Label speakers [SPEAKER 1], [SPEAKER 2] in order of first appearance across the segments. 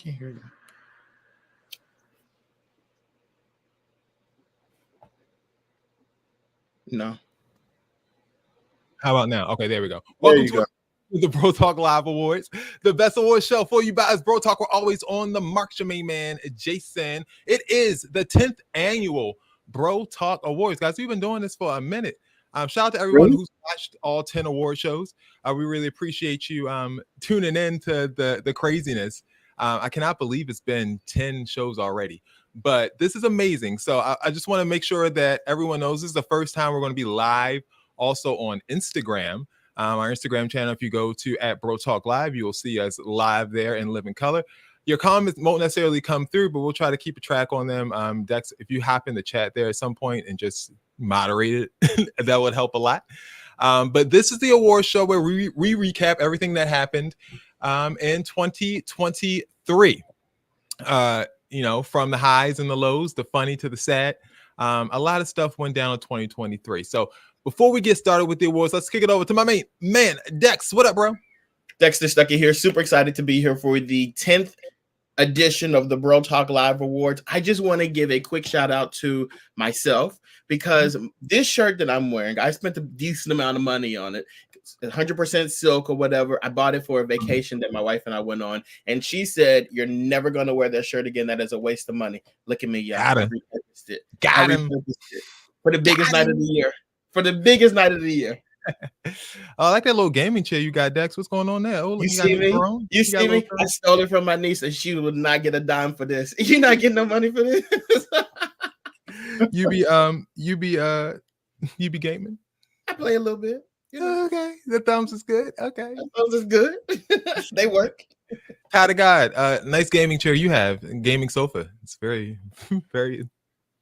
[SPEAKER 1] Can't hear you. No.
[SPEAKER 2] How about now? Okay, there we go.
[SPEAKER 1] Welcome to
[SPEAKER 2] the BroTalk Live Awards, the best award show for you guys. BroTalk, we're always on the mark. Your main man, Jason. It is the 10th annual BroTalk Awards, guys. We've been doing this for a minute. Shout out to everyone who's watched all 10 award shows. We really appreciate you tuning in to the craziness. I cannot believe it's been 10 shows already, but this is amazing. So I just want to make sure that everyone knows this is the first time we're going to be live also on Instagram. Our Instagram channel, if you go to @BroTalk Live, you will see us live there in living color. Your comments won't necessarily come through, but we'll try to keep a track on them. Dex, if you hop in the chat there at some point and just moderate it, that would help a lot. But this is the award show where we recap everything that happened in 2023. You know, from the highs and the lows, the funny to the sad. A lot of stuff went down in 2023. So before we get started with the awards, let's kick it over to my main man, Dex. What up, bro?
[SPEAKER 1] Dexter Stuckey here. Super excited to be here for the 10th edition of the BroTalk Live Awards. I just want to give a quick shout out to myself because this shirt that I'm wearing, I spent a decent amount of money on it. 100% silk or whatever. I bought it for a vacation that my wife and I went on, and she said, "You're never going to wear that shirt again. That is a waste of money." Look at me, y'all.
[SPEAKER 2] Got him. Got him.
[SPEAKER 1] For the biggest night of the year. For the biggest night of the year.
[SPEAKER 2] I like that little gaming chair you got, Dex. What's going on there? Oh,
[SPEAKER 1] you see me? You see me? I stole it from my niece, and she would not get a dime for this. You're not getting no money for this.
[SPEAKER 2] you be gaming?
[SPEAKER 1] I play a little bit.
[SPEAKER 2] You know? Okay, the thumbs is good. Okay,
[SPEAKER 1] the thumbs is good. They work.
[SPEAKER 2] How to God, nice gaming chair you have, gaming sofa. It's very, very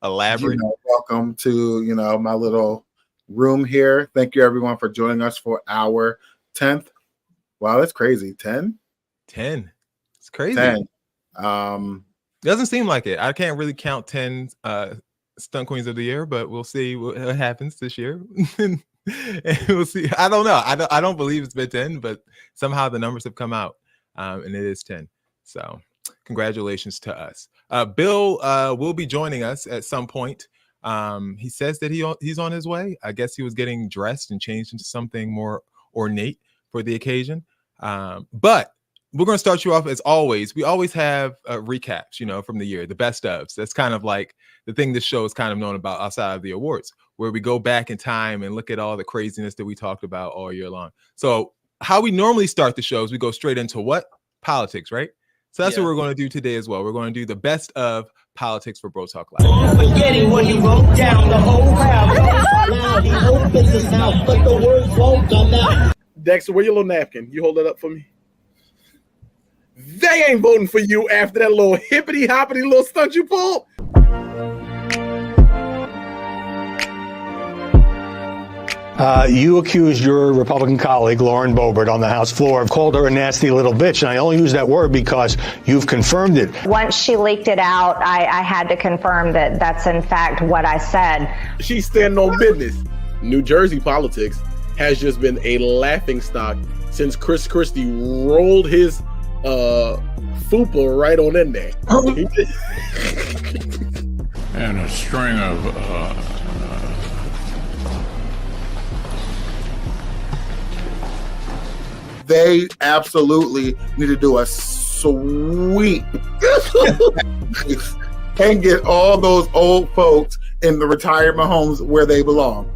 [SPEAKER 2] elaborate.
[SPEAKER 3] Welcome to my little room here. Thank you everyone for joining us for our 10th. Wow, that's crazy. 10.
[SPEAKER 2] It's crazy.
[SPEAKER 3] 10.
[SPEAKER 2] Doesn't seem like it. I can't really count 10 stunt queens of the year, but we'll see what happens this year. And we'll see. I don't know. I don't believe it's been 10, but somehow the numbers have come out, and it is 10. So congratulations to us. Bill will be joining us at some point. He says that he's on his way. I guess he was getting dressed and changed into something more ornate for the occasion. But we're going to start you off as always. We always have recaps, from the year, the best ofs. That's kind of like the thing this show is kind of known about outside of the awards, where we go back in time and look at all the craziness that we talked about all year long. So how we normally start the show is we go straight into what? Politics, right? So that's what we're going to do today as well. We're going to do the best of politics for BroTalk Live.
[SPEAKER 4] Forgetting when you wrote down the whole crowd. He opens his mouth, but the words won't come out.
[SPEAKER 5] Dexter, where your little napkin? You hold that up for me. They ain't voting for you after that little hippity hoppity little stunt you pulled.
[SPEAKER 6] You accused your Republican colleague, Lauren Boebert, on the House floor, called her a nasty little bitch. And I only use that word because you've confirmed it.
[SPEAKER 7] Once she leaked it out, I had to confirm that that's in fact what I said.
[SPEAKER 5] She's standing on business. New Jersey politics has just been a laughingstock since Chris Christie rolled his fupa right on in there.
[SPEAKER 8] And a string of
[SPEAKER 3] they absolutely need to do a sweep and get all those old folks in the retirement homes where they belong.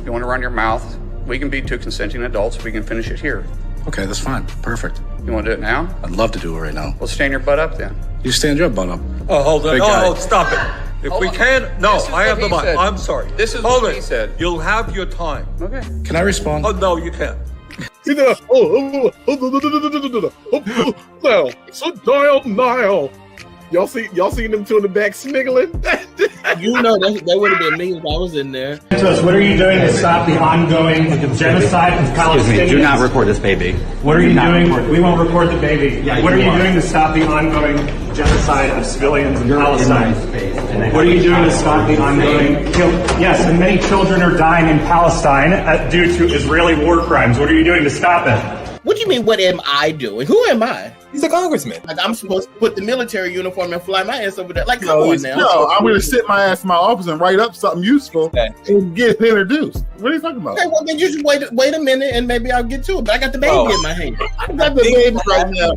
[SPEAKER 9] You want to run your mouth? We can be two consenting adults. We can finish it here.
[SPEAKER 10] Okay, that's fine. Perfect.
[SPEAKER 9] You want to do it now?
[SPEAKER 10] I'd love to do it right now.
[SPEAKER 9] Well, stand your butt up then.
[SPEAKER 10] You stand your butt up.
[SPEAKER 11] Oh, hold on. Oh, stop it. If
[SPEAKER 9] Hold
[SPEAKER 11] we
[SPEAKER 9] on.
[SPEAKER 11] can, no, I have the mic.
[SPEAKER 9] said.
[SPEAKER 11] I'm sorry.
[SPEAKER 9] This is
[SPEAKER 11] hold
[SPEAKER 9] what
[SPEAKER 11] it.
[SPEAKER 9] he said.
[SPEAKER 11] You'll have your time.
[SPEAKER 9] Okay.
[SPEAKER 10] Can I respond?
[SPEAKER 11] Oh, no, you can't.
[SPEAKER 5] Now, so dial. Y'all seen them two in the back sniggling?
[SPEAKER 1] That would have been me if I was in there.
[SPEAKER 12] What are you doing to stop the ongoing genocide of Palestinians?
[SPEAKER 13] Excuse me, do not record this baby.
[SPEAKER 12] What are you doing? We won't record the baby.
[SPEAKER 13] Yeah,
[SPEAKER 12] what are you doing to stop the ongoing genocide of civilians in Palestine? What are you doing to stop the ongoing kill? Yes, and many children are dying in Palestine due to Israeli war crimes. What are you doing to stop it?
[SPEAKER 1] What do you mean, what am I doing? Who am I?
[SPEAKER 2] He's a congressman.
[SPEAKER 1] Like I'm supposed to put the military uniform and fly my ass over there. Like, come on now.
[SPEAKER 3] No, I'm going to sit my ass in my office and write up something useful and get introduced. What are you talking about?
[SPEAKER 1] Okay, well then you just wait a minute and maybe I'll get to it. But I got the baby in my hand.
[SPEAKER 3] I got the baby right now.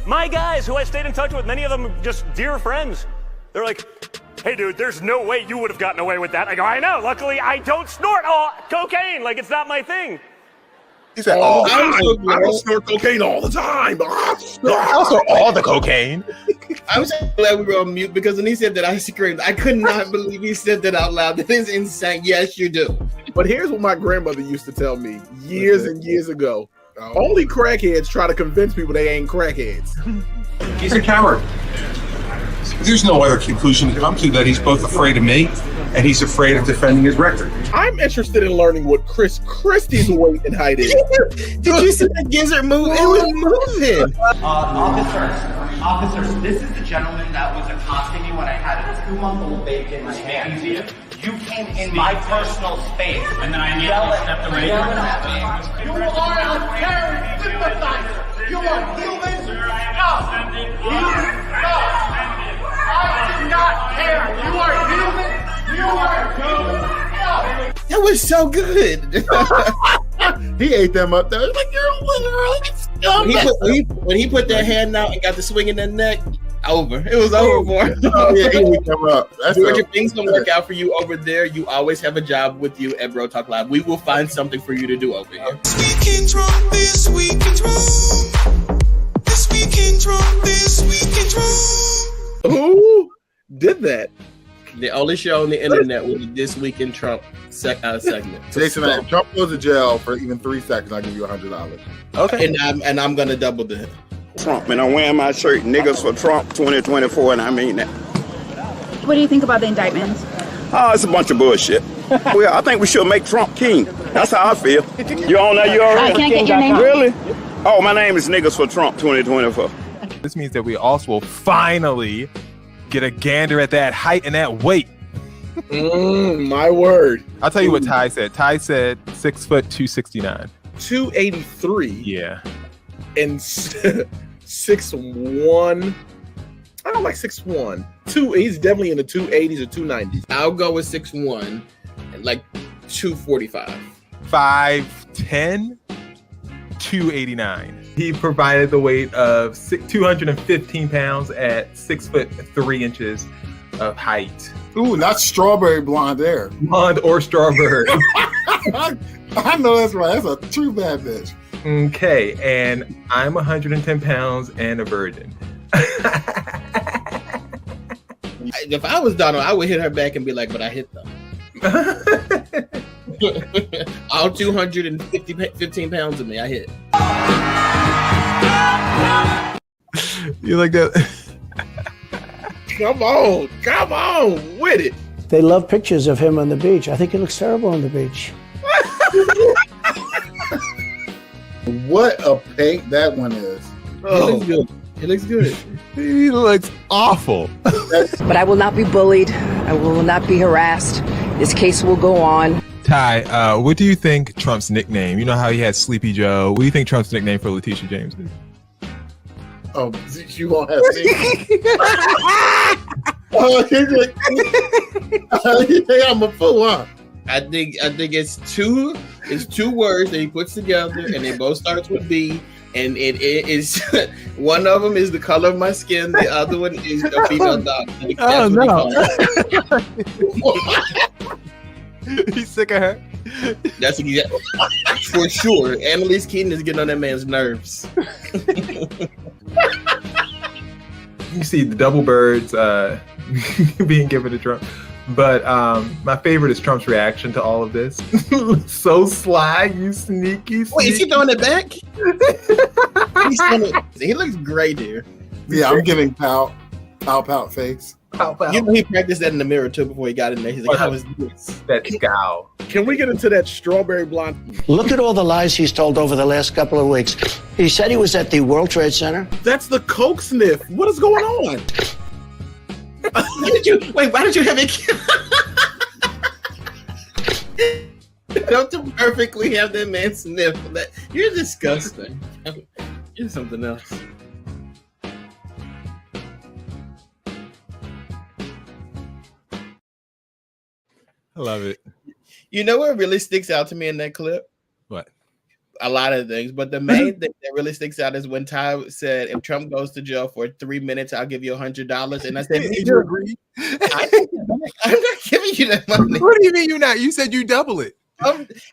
[SPEAKER 13] My guys, who I stayed in touch with, many of them just dear friends. They're like, hey dude, there's no way you would have gotten away with that. I go, I know. Luckily, I don't snort cocaine. Like, it's not my thing.
[SPEAKER 5] He said, I don't snort cocaine all the time.
[SPEAKER 2] Also, all the cocaine.
[SPEAKER 1] I'm so glad we were on mute because when he said that, I screamed. I could not believe he said that out loud. That is insane. Yes, you do.
[SPEAKER 5] But here's what my grandmother used to tell me years and years ago. Only crackheads try to convince people they ain't crackheads.
[SPEAKER 14] He's a coward. There's no other conclusion to come to that he's both afraid of me and he's afraid of defending his record.
[SPEAKER 5] I'm interested in learning what Chris Christie's weight and height is.
[SPEAKER 1] Did you see that gizzard move? It was moving.
[SPEAKER 15] Officers, this is the gentleman that was accosting me when I had a 2-month-old baby in my hands. You came in my personal space. And then I immediately stepped away. You are a terrorist sympathizer. You are human. No. I do not care. You are human. You are human. No.
[SPEAKER 1] That was so good.
[SPEAKER 3] He ate them up there. Like, you're literally
[SPEAKER 1] when he put that hand out and got the swing in the neck, over. It was over for him.
[SPEAKER 3] Yeah, he ate them up.
[SPEAKER 1] Georgia, things don't work out for you over there. You always have a job with you at BroTalk Live. We will find something for you to do over here.
[SPEAKER 16] This weekend
[SPEAKER 5] Who did that?
[SPEAKER 1] The only show on the internet with the This Week in Trump segment.
[SPEAKER 3] Jason, if Trump goes to jail for even 3 seconds, I'll give you $100.
[SPEAKER 1] Okay. And I'm gonna double the
[SPEAKER 17] Trump, and I'm wearing my shirt, niggas for Trump 2024, and I mean that.
[SPEAKER 18] What do you think about the indictments?
[SPEAKER 17] Oh, it's a bunch of bullshit. Well, I think we should make Trump king. That's how I feel. You on that URL?
[SPEAKER 18] Can I get your name?
[SPEAKER 17] Really? Oh, my name is Niggas for Trump 2024.
[SPEAKER 2] This means that we also will finally get a gander at that height and that weight.
[SPEAKER 5] My word.
[SPEAKER 2] I'll tell you what Ty said. Ty said 6 foot 269.
[SPEAKER 5] 283.
[SPEAKER 2] Yeah.
[SPEAKER 5] And 6'1". I don't like 6'1". He's definitely in the 280s or 290s.
[SPEAKER 1] I'll go with 6'1", and like 245.
[SPEAKER 2] 5'10", 289. He provided the weight of 215 pounds at 6 foot 3 inches of height.
[SPEAKER 3] Ooh, not strawberry blonde hair.
[SPEAKER 2] Blonde or strawberry.
[SPEAKER 3] I know that's right. That's a true bad bitch.
[SPEAKER 2] Okay, and I'm 110 pounds and a virgin.
[SPEAKER 1] If I was Donald, I would hit her back and be like, but I hit them. All 215 pounds of me, I hit.
[SPEAKER 2] You like that?
[SPEAKER 5] Come on with it.
[SPEAKER 19] They love pictures of him on the beach. I think he looks terrible on the beach.
[SPEAKER 3] What a paint that one is.
[SPEAKER 1] Oh, it looks good.
[SPEAKER 2] He looks awful.
[SPEAKER 20] But I will not be bullied. I will not be harassed. This case will go on.
[SPEAKER 2] Ty, what do you think Trump's nickname? You know how he had Sleepy Joe. What do you think Trump's nickname for Letitia James is?
[SPEAKER 3] Oh, you won't have me. Oh, you think I'm a fool, huh?
[SPEAKER 1] I think it's two words that he puts together, and they both starts with B. And it is one of them is the color of my skin. The other one is the female dog.
[SPEAKER 2] Oh no! He's sick of her.
[SPEAKER 1] That's exactly for sure. Annalise Keaton is getting on that man's nerves.
[SPEAKER 2] You see the double birds being given to Trump. But my favorite is Trump's reaction to all of this. So sly, you sneaky.
[SPEAKER 1] Wait, is he throwing it back? He looks great here.
[SPEAKER 3] Yeah, I'm giving pout face.
[SPEAKER 1] You know he practiced that in the mirror too before he got in there. He's like, how is this?
[SPEAKER 2] That scowl.
[SPEAKER 5] Can we get into that strawberry blonde?
[SPEAKER 19] Look at all the lies he's told over the last couple of weeks. He said he was at the World Trade Center.
[SPEAKER 5] That's the Coke sniff. What is going on?
[SPEAKER 1] Why did you have it? Don't you perfectly have that man sniff that? You're disgusting.
[SPEAKER 5] It's something else.
[SPEAKER 2] I love it.
[SPEAKER 1] You know what really sticks out to me in that clip?
[SPEAKER 2] What?
[SPEAKER 1] A lot of things, but the main thing that really sticks out is when Ty said, "If Trump goes to jail for 3 minutes, I'll give you $100." And I said, "Me
[SPEAKER 2] You
[SPEAKER 1] too."
[SPEAKER 2] agree?
[SPEAKER 1] I'm not giving you that money.
[SPEAKER 2] What do you mean you not? You said you double it.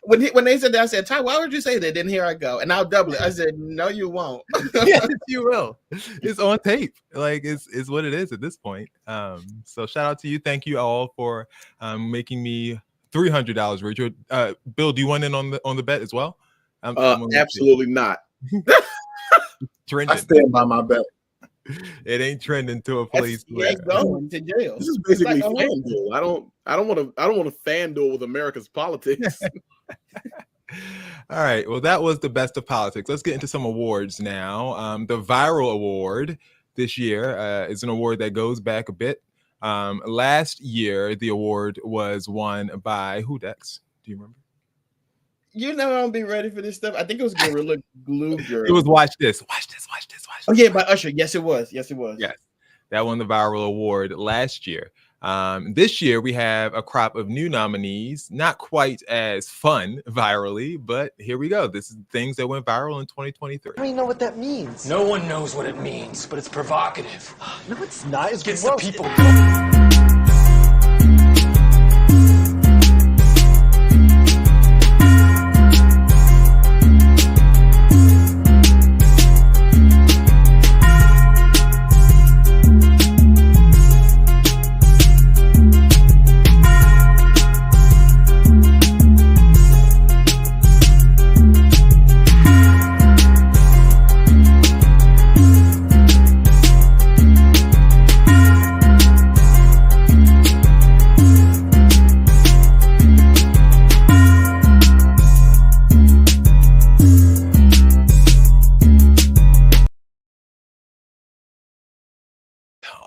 [SPEAKER 1] When they said that, I said, "Ty, why would you say that?" Then here I go, and I'll double it. I said, "No, you won't."
[SPEAKER 2] Yes, you will. It's on tape. Like it's what it is at this point. So shout out to you. Thank you all for making me $300, Richard. Bill, do you want in on the bet as well?
[SPEAKER 5] Absolutely not.
[SPEAKER 2] Trending.
[SPEAKER 3] I stand by my bet.
[SPEAKER 2] It ain't trending to a place
[SPEAKER 1] where going to jail.
[SPEAKER 5] This is basically FanDuel. I don't want to FanDuel with America's politics.
[SPEAKER 2] All right. Well, that was the best of politics. Let's get into some awards now. The Viral Award this year is an award that goes back a bit. Last year, the award was won by who, Dex? Do you remember?
[SPEAKER 1] You know I don't be ready for this stuff. I think it was Gorilla Glue Girl.
[SPEAKER 2] It was Watch This.
[SPEAKER 1] Oh yeah, by Usher. Yes, it was. Yes,
[SPEAKER 2] that won the Viral Award last year. This year we have a crop of new nominees, not quite as fun virally, but here we go. This is things that went viral in 2023.
[SPEAKER 21] I don't even know what that means.
[SPEAKER 22] No one knows what it means, but it's provocative.
[SPEAKER 21] No, it's not. It
[SPEAKER 22] gets the people.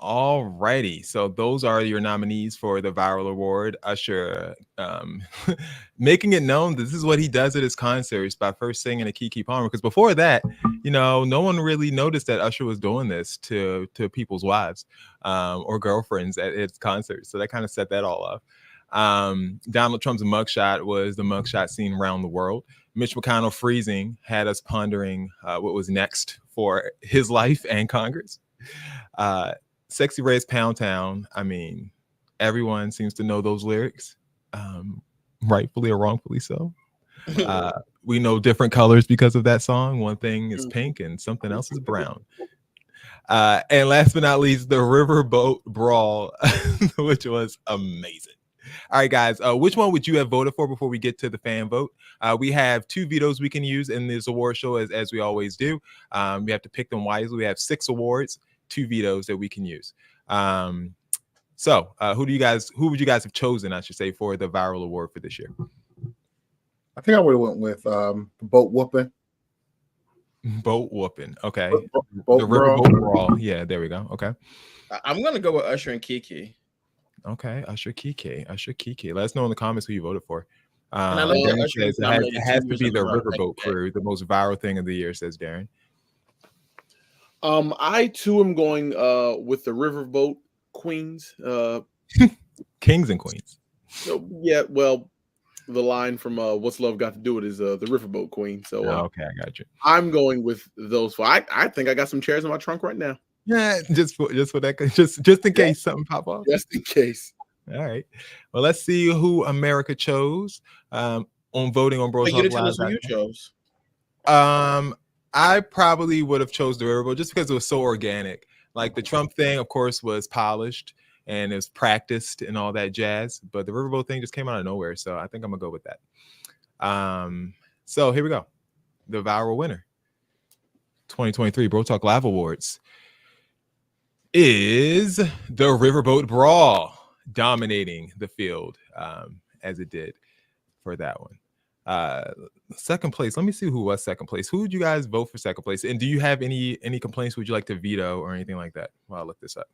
[SPEAKER 2] Alrighty, so those are your nominees for the Viral Award. Usher making it known this is what he does at his concerts by first singing a Keke Palmer, because before that, no one really noticed that Usher was doing this to people's wives or girlfriends at his concerts. So that kind of set that all off. Donald Trump's mugshot was the mugshot seen around the world. Mitch McConnell freezing had us pondering what was next for his life and Congress. Sexy Red's Pound Town. I mean, everyone seems to know those lyrics, rightfully or wrongfully so. We know different colors because of that song. One thing is pink and something else is brown. And last but not least, the Riverboat Brawl, which was amazing. All right, guys, which one would you have voted for before we get to the fan vote? We have 2 vetoes we can use in this award show, as we always do. We have to pick them wisely. We have 6 awards, 2 vetoes that we can use. So who would you guys have chosen, I should say, for the Viral Award for this year?
[SPEAKER 3] I think I would have went with boat whooping.
[SPEAKER 2] Boat whooping. Okay.
[SPEAKER 3] Boat
[SPEAKER 2] the Riverboat Brawl. Yeah, there we go. Okay.
[SPEAKER 1] I'm gonna go with Usher and Keke.
[SPEAKER 2] Okay, Usher Keke. Let us know in the comments who you voted for.
[SPEAKER 1] And I love that Usher
[SPEAKER 2] says it has to be the Riverboat Crew, the most viral thing of the year, says Darren.
[SPEAKER 5] I too am going with the Riverboat Queens.
[SPEAKER 2] Kings and Queens.
[SPEAKER 5] So, yeah, well, the line from What's Love Got to Do With is the Riverboat Queen. So
[SPEAKER 2] okay, I got you.
[SPEAKER 5] I'm going with those 4. I think I got some chairs in my trunk right now.
[SPEAKER 2] Yeah, just for that, just in case something pop off.
[SPEAKER 5] Just in case.
[SPEAKER 2] All right. Well, let's see who America chose on voting on BroTalk
[SPEAKER 1] You didn't tell us who you chose.
[SPEAKER 2] I probably would have chose the Riverboat just because it was so organic. Like the Trump thing, of course, was polished and it was practiced and all that jazz. But the Riverboat thing just came out of nowhere. So I think I'm going to go with that. So here we go. The viral winner. 2023 BroTalk Live Awards is the Riverboat Brawl, dominating the field as it did for that one. Second place. Let me see who was second place. Who would you guys vote for second place? And do you have any complaints? Would you like to veto or anything like that? Well, I'll look this up.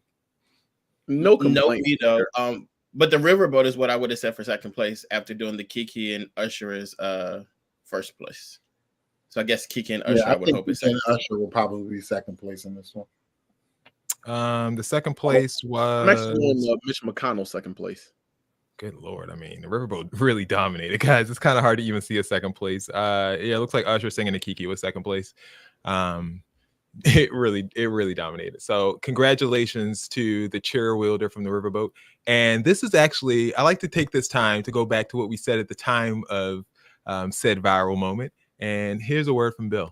[SPEAKER 5] No complaint.
[SPEAKER 1] No veto. But the Riverboat is what I would have said for second place after doing the Keke and Usher as first place. So I guess Kiki and Usher,
[SPEAKER 3] Yeah,
[SPEAKER 1] I would hope it's
[SPEAKER 3] Kiki and Usher will probably be second place in this one.
[SPEAKER 2] The second place
[SPEAKER 5] I'm actually
[SPEAKER 2] was
[SPEAKER 5] on Mitch McConnell second place.
[SPEAKER 2] good Lord. I mean, the Riverboat really dominated, guys. It's kind of hard to even see a second place. Yeah, it looks like Usher singing to Kiki was second place. It really dominated. So congratulations to the chair wielder from the Riverboat. And this is actually, I like to take this time to go back to what we said at the time of said viral moment. And here's a word from Bill.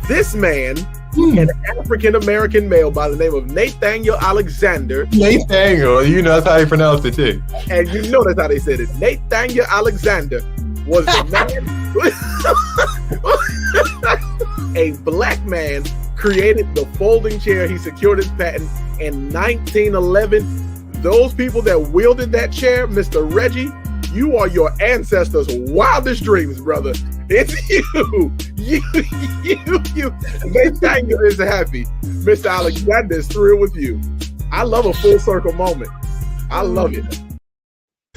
[SPEAKER 5] This man, an African-American male by the name of Nathaniel Alexander.
[SPEAKER 2] Nathaniel, you know that's how you pronounce it too.
[SPEAKER 5] And you know that's how they said it. Nathaniel Alexander was the man, a black man, created the folding chair. He secured his patent in 1911. Those people that wielded that chair, Mr. Reggie, you are your ancestors' wildest dreams, brother. It's you. Nathaniel is happy. Mr. Alexander is thrilled with you. I love a full circle moment. I love it.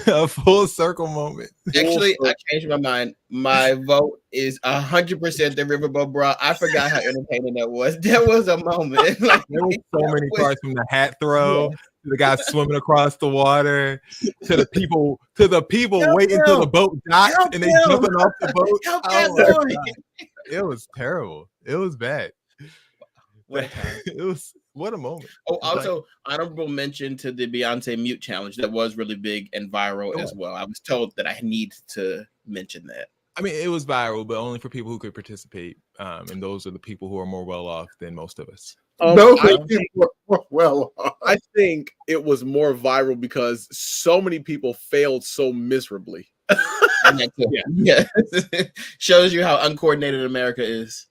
[SPEAKER 2] A full circle moment.
[SPEAKER 1] Actually, I changed my mind. My vote is 100% the Riverboat Bra. I forgot how entertaining that was. There was a moment. Like,
[SPEAKER 2] there was so many parts, from the hat throw to the guy swimming across the water to the people waiting till the boat docked and they jumping off the boat. Oh my God. It was terrible. It was bad. What a moment.
[SPEAKER 1] Oh, also honorable mention to the Beyonce mute challenge that was really big and viral as well. I was told that I need to mention that.
[SPEAKER 2] I mean, it was viral, but only for people who could participate, and those are the people who are more well off than most of us.
[SPEAKER 5] I think it was more viral because so many people failed so miserably.
[SPEAKER 1] Yeah. Shows you how uncoordinated America is.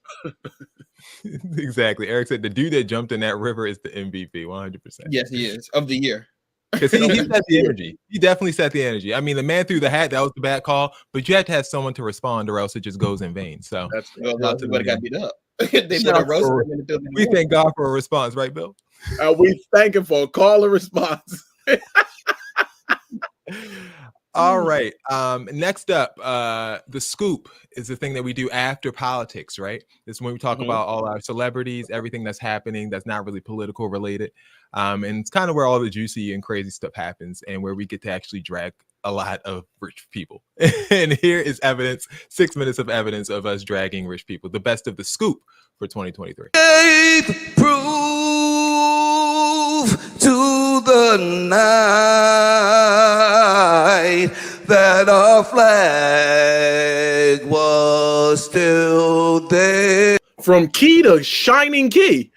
[SPEAKER 2] Exactly. Eric said the dude that jumped in that river is the MVP, 100%.
[SPEAKER 1] Yes, he is, of the year.
[SPEAKER 2] Because he set the energy. He definitely set the energy. I mean, the man threw the hat. That was the bad call. But you have to have someone to respond, or else it just goes in vain. So
[SPEAKER 1] that's got beat up.
[SPEAKER 2] We thank God for a response, right, Bill?
[SPEAKER 5] We thank him for a call and response.
[SPEAKER 2] All right. Next up, the scoop is the thing that we do after politics, right? This is when we talk about all our celebrities, everything that's happening that's not really political related. And it's kind of where all the juicy and crazy stuff happens and where we get to actually drag a lot of rich people. And here is evidence, 6 minutes of evidence of us dragging rich people, the best of the scoop for 2023.
[SPEAKER 4] Prove to the night that our flag was still there.
[SPEAKER 5] From key to shining key.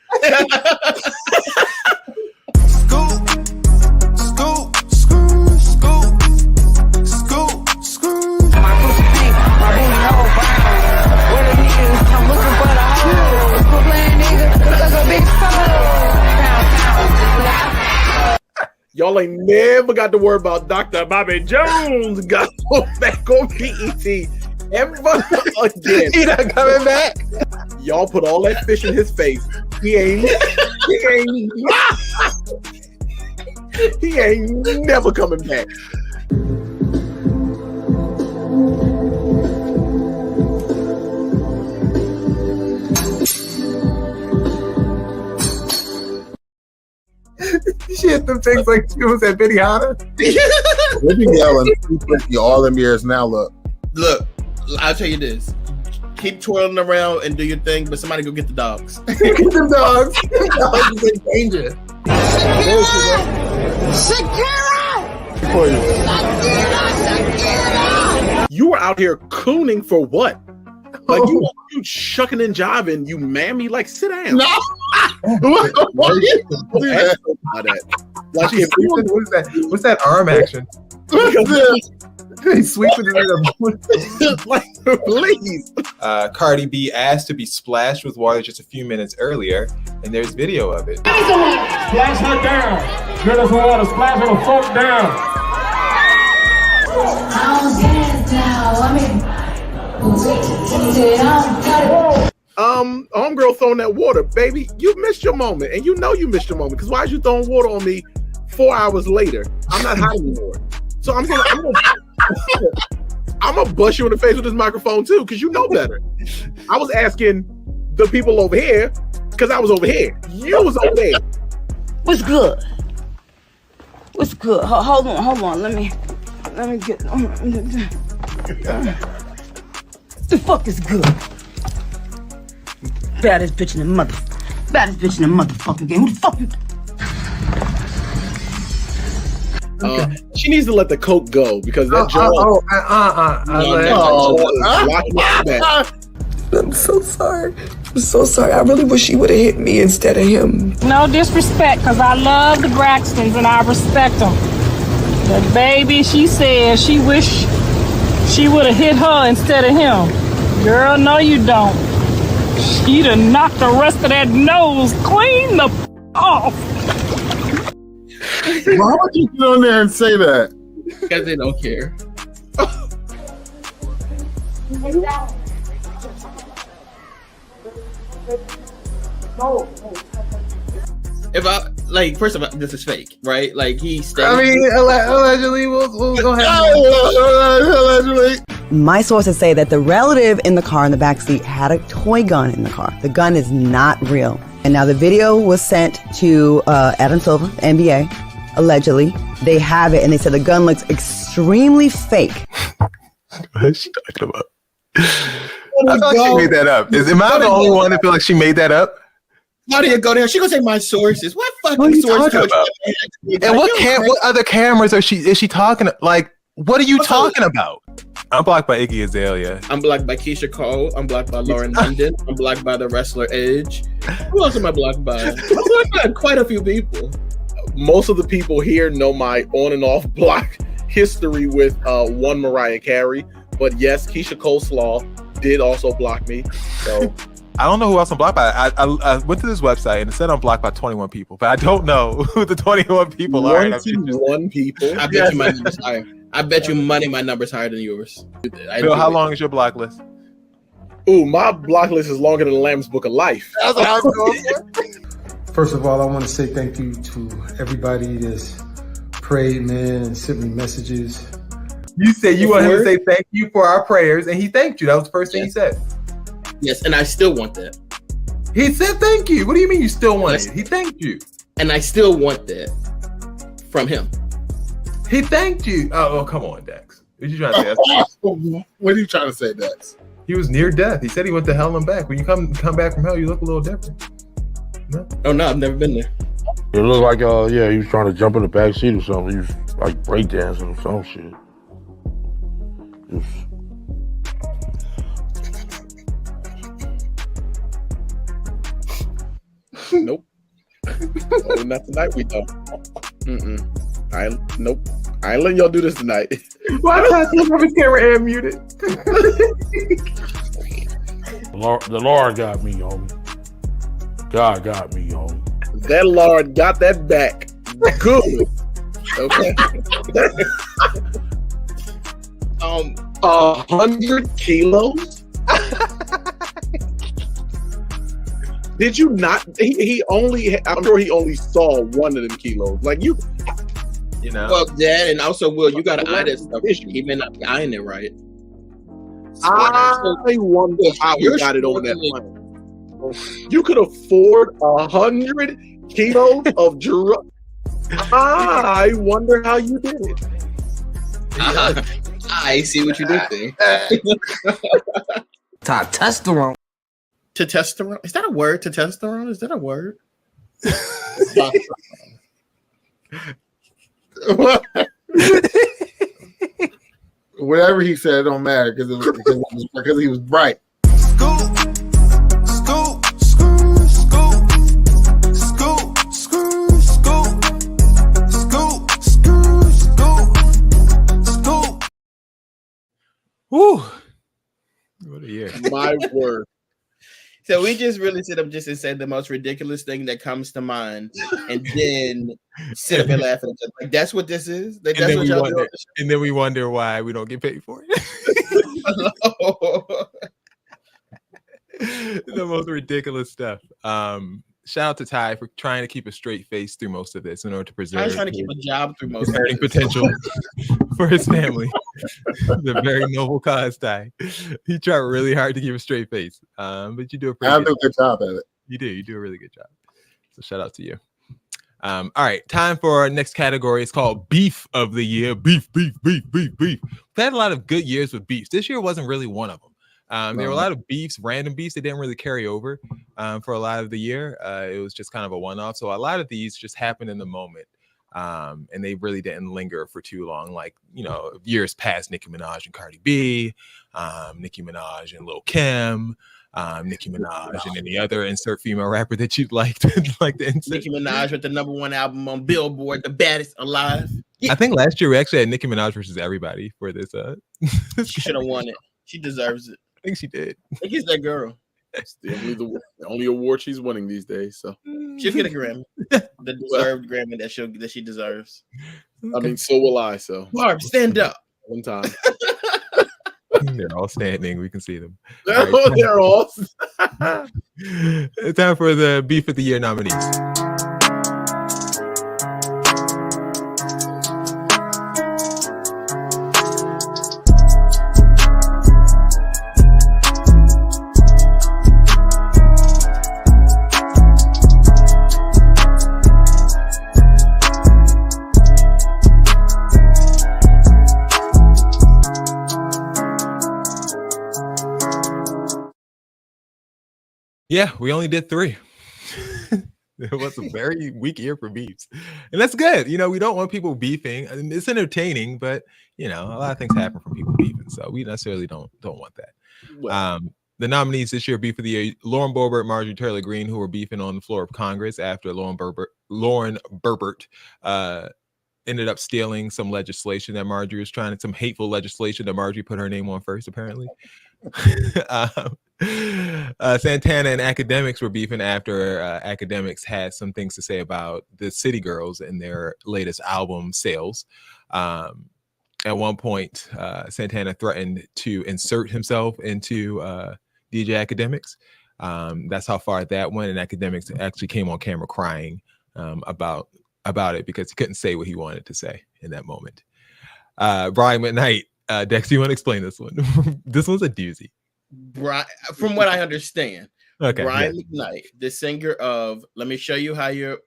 [SPEAKER 5] Y'all ain't never got to worry about Dr. Bobby Jones got back on BET ever again.
[SPEAKER 2] He not coming back.
[SPEAKER 5] Y'all put all that fish in his face. He ain't never coming back.
[SPEAKER 2] She hit them things like she was at Benny Hanna.
[SPEAKER 3] We've been yelling all them years now. Look,
[SPEAKER 1] I'll tell you this. Keep twirling around and do your thing, but somebody go get the dogs.
[SPEAKER 2] Get them dogs. Dogs is in danger.
[SPEAKER 5] You were out here cooning for what? Like you shucking and jiving, you mammy, like sit down.
[SPEAKER 3] No.
[SPEAKER 5] Like
[SPEAKER 2] What's that arm action? He's sweeping it.
[SPEAKER 5] Like, please.
[SPEAKER 2] Cardi B asked to be splashed with water just a few minutes earlier, and there's video of it.
[SPEAKER 12] Splash her down. Get us water. Splash her the fuck down.
[SPEAKER 5] Homegirl throwing that water, baby. You missed your moment, and you know you missed your moment. Because why is you throwing water on me 4 hours later? I'm not hot anymore. So I'm gonna bust you in the face with this microphone too, because you know better. I was asking the people over here because I was over here. You was over there.
[SPEAKER 20] What's good? What's good? Hold on. Let me get. The fuck is good? Baddest bitch in the motherfucking game. Who the fuck?
[SPEAKER 5] She needs to let the coke go because that jaw.
[SPEAKER 6] I'm so sorry. I'm so sorry. I really wish she would have hit me instead of him.
[SPEAKER 7] No disrespect, because I love the Braxtons and I respect them. But baby, she said she wish she would have hit her instead of him. Girl, no you don't. She'd have knocked the rest of that nose clean the off.
[SPEAKER 3] Why would you get on there and say that?
[SPEAKER 1] Because they don't care. If I like, first of all, this is fake, right? Like he's.
[SPEAKER 2] Allegedly, we'll go ahead.
[SPEAKER 3] Allegedly.
[SPEAKER 23] My sources say that the relative in the car in the backseat had a toy gun in the car. The gun is not real. And now the video was sent to Adam Silver, NBA, allegedly. They have it, and they said the gun looks extremely fake.
[SPEAKER 2] What is she talking about? I thought she made that up. Am I the only one that feel like she made that up?
[SPEAKER 1] Nadia, go there. She gonna say my sources. What fucking sources?
[SPEAKER 2] And what other cameras is she talking? Like, what are you talking about? I'm blocked by Iggy Azalea.
[SPEAKER 1] I'm blocked by Keisha Cole. I'm blocked by Lauren London. I'm blocked by the wrestler Edge. Who else am I blocked by? I'm blocked by quite a few people.
[SPEAKER 5] Most of the people here know my on and off block history with one Mariah Carey. But yes, Keisha Coleslaw did also block me. So
[SPEAKER 2] I don't know who else I'm blocked by. I went to this website and it said I'm blocked by 21 people, but I don't know who the 21 people are.
[SPEAKER 5] 21 people.
[SPEAKER 1] I bet you my number's higher. I bet you money my number's higher than yours.
[SPEAKER 2] Bill, how long is your block list?
[SPEAKER 5] Ooh, my block list is longer than the Lamb's Book of Life.
[SPEAKER 2] That's what I was going for.
[SPEAKER 24] First of all, I want to say thank you to everybody that's prayed, man, and sent me messages.
[SPEAKER 2] You said you want him to say thank you for our prayers, and he thanked you. That was the first thing he said.
[SPEAKER 1] Yes, and I still want that.
[SPEAKER 2] He said thank you. What do you mean you still want it? He thanked you.
[SPEAKER 1] And I still want that from him.
[SPEAKER 2] He thanked you. Oh, come on, Dex. What are you trying to say?
[SPEAKER 3] What are you trying to say, Dex?
[SPEAKER 2] He was near death. He said he went to hell and back. When you come back from hell, you look a little different.
[SPEAKER 1] No? Oh, no, I've never been there.
[SPEAKER 25] It looked like, he was trying to jump in the back seat or something. He was like breakdancing or some shit.
[SPEAKER 5] Nope. Oh, not tonight. We don't. Nope. I ain't letting y'all do this tonight.
[SPEAKER 2] Why did I have his camera and muted?
[SPEAKER 25] The Lord got me, homie. God got me, homie.
[SPEAKER 5] That Lord got that back. Good. Okay. 100 kilos. Did you not? He only. I'm sure he only saw one of them kilos. Like you know.
[SPEAKER 1] Well, Dad, and also Will, you got to eye that stuff. He may not be eyeing it right.
[SPEAKER 5] I wonder how you got it on that plane. You could afford 100 kilos of drugs. I wonder how you did it.
[SPEAKER 1] I see what you did there.
[SPEAKER 23] Testosterone.
[SPEAKER 1] Testosterone? Is that a word? Testosterone? Is that a word?
[SPEAKER 3] Whatever he said, it don't matter because he was bright.
[SPEAKER 2] Woo! What a year.
[SPEAKER 5] My word.
[SPEAKER 1] So we just really sit up just and said the most ridiculous thing that comes to mind, and then sit up and laugh at each other. Like that's what this is. Like, that's what y'all do.
[SPEAKER 2] And then we wonder why we don't get paid for it. The most ridiculous stuff. Shout out to Ty for trying to keep a straight face through most of this in order to preserve.
[SPEAKER 1] I was trying to keep a job through most
[SPEAKER 2] his
[SPEAKER 1] of
[SPEAKER 2] earning
[SPEAKER 1] this.
[SPEAKER 2] potential for his family. The very noble cause, Ty. He tried really hard to keep a straight face. But you do a pretty
[SPEAKER 3] good job at it.
[SPEAKER 2] You do. You do a really good job. So shout out to you. All right, time for our next category. It's called Beef of the Year. Beef. We've had a lot of good years with beefs. This year wasn't really one of them. There were a lot of beefs, random beefs that didn't really carry over for a lot of the year. It was just kind of a one-off. So a lot of these just happened in the moment, and they really didn't linger for too long. Like, years past, Nicki Minaj and Cardi B, Nicki Minaj and Lil' Kim, Nicki Minaj and any other insert female rapper that you'd like to insert.
[SPEAKER 1] Nicki Minaj with the #1 album on Billboard, the baddest alive.
[SPEAKER 2] I think last year we actually had Nicki Minaj versus everybody for this.
[SPEAKER 1] She should have won it. She deserves it.
[SPEAKER 2] I think she did.
[SPEAKER 1] I think it's that girl.
[SPEAKER 5] It's the only award she's winning these days. So
[SPEAKER 1] she'll get a Grammy, the deserved Grammy that she deserves.
[SPEAKER 5] I mean, so will I. So
[SPEAKER 1] Barb, stand up.
[SPEAKER 5] One time.
[SPEAKER 2] They're all standing. We can see them.
[SPEAKER 5] They're all.
[SPEAKER 2] It's time for the Beef of the Year nominees. Yeah, we only did 3. It was a very weak year for beefs, and that's good. We don't want people beefing. I mean, it's entertaining, but a lot of things happen from people beefing, so we necessarily don't want that.
[SPEAKER 5] Well,
[SPEAKER 2] the nominees this year, Beef of the Year: Lauren Boebert, Marjorie Taylor Greene, who were beefing on the floor of Congress after Lauren Boebert ended up stealing some legislation that Marjorie was some hateful legislation that Marjorie put her name on first, apparently. Santana and Academics were beefing after Academics had some things to say about the City Girls and their latest album sales. At one point, Santana threatened to insert himself into DJ Academics. That's how far that went, and Academics actually came on camera crying about it because he couldn't say what he wanted to say in that moment. Brian McKnight, Dex, you want to explain this one? This one's a doozy.
[SPEAKER 1] From what I understand,
[SPEAKER 2] okay,
[SPEAKER 1] Brian McKnight, the singer of "Let Me Show You How You're,"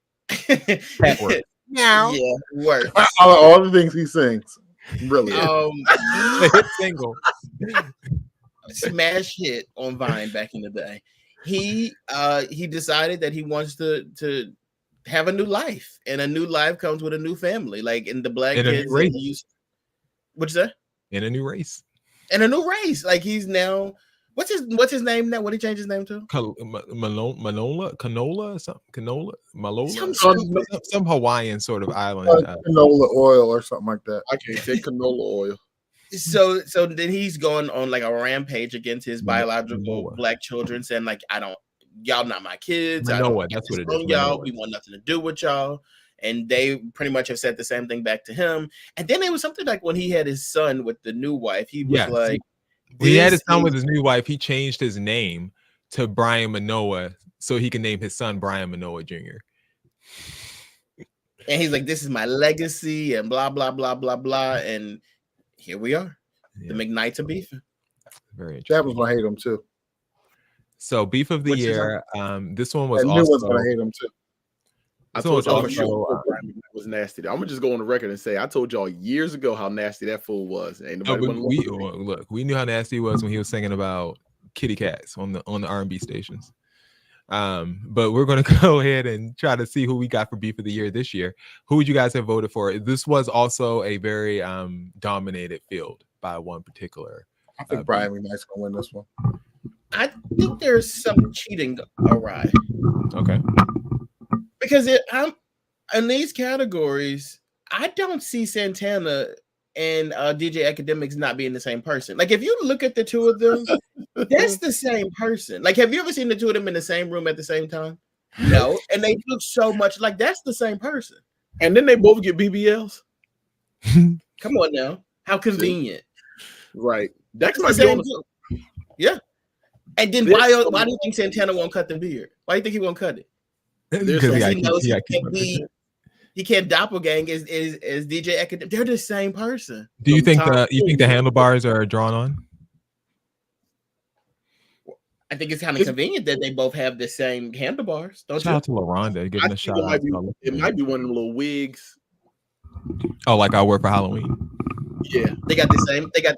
[SPEAKER 3] Meow.
[SPEAKER 1] Yeah, works.
[SPEAKER 3] All the things he sings, really.
[SPEAKER 2] The hit single,
[SPEAKER 1] smash hit on Vine back in the day. He decided that he wants to have a new life, and a new life comes with a new family, like in the black
[SPEAKER 2] in
[SPEAKER 1] kids. What's that?
[SPEAKER 2] In a new race.
[SPEAKER 1] In a new race, like he's now. What's his name now? What did he change his name to?
[SPEAKER 2] Canola, some Hawaiian sort of island.
[SPEAKER 3] Canola oil or something like that.
[SPEAKER 5] I can't say canola oil.
[SPEAKER 1] So then he's going on like a rampage against his biological black children, saying like, y'all not my kids.
[SPEAKER 2] That's what it is.
[SPEAKER 1] Y'all, we want nothing to do with y'all. And they pretty much have said the same thing back to him. And then it was something like when he had his son with the new wife, he was like,
[SPEAKER 2] when he had his son with his new wife, he changed his name to Brian Manoa so he can name his son Brian Manoa Jr.
[SPEAKER 1] And he's like, this is my legacy and blah, blah, blah, blah, blah. And here we are. Yeah. The McKnights are beefing.
[SPEAKER 2] Very interesting.
[SPEAKER 3] Chapman's gonna hate him too.
[SPEAKER 2] So Beef of the Year. This one was
[SPEAKER 3] and
[SPEAKER 2] also
[SPEAKER 3] gonna hate him too.
[SPEAKER 5] I told y'all Brian was nasty. I'm gonna just go on the record and say I told y'all years ago how nasty that fool was. Ain't nobody
[SPEAKER 2] we knew how nasty he was when he was singing about kitty cats on the R&B stations. But we're gonna go ahead and try to see who we got for Beef of the Year this year. Who would you guys have voted for? This was also a very dominated field by one particular.
[SPEAKER 3] I think Brian McKnight's gonna win this one.
[SPEAKER 1] I think there's some cheating awry.
[SPEAKER 2] Okay.
[SPEAKER 1] Because I'm in these categories, I don't see Santana and DJ Academics not being the same person. Like if you look at the two of them, that's the same person. Like, have you ever seen the two of them in the same room at the same time? No, and they look so much like that's the same person.
[SPEAKER 5] And then they both get BBLs.
[SPEAKER 1] Come on now, how convenient,
[SPEAKER 5] right? Dex might be on
[SPEAKER 1] yeah. And then why do you think Santana won't cut the beard? Why do you think he won't cut it? Because he knows he can't doppelgang as DJ Academics. They're the same person.
[SPEAKER 2] Do you think the handlebars are drawn on?
[SPEAKER 1] I think it's kind of convenient that they both have the same handlebars. Don't
[SPEAKER 2] Shout
[SPEAKER 1] you?
[SPEAKER 2] out to LaRonda giving a shout out.
[SPEAKER 5] It might be one of them little wigs.
[SPEAKER 2] Oh, like I wear for Halloween.
[SPEAKER 1] Yeah, they got the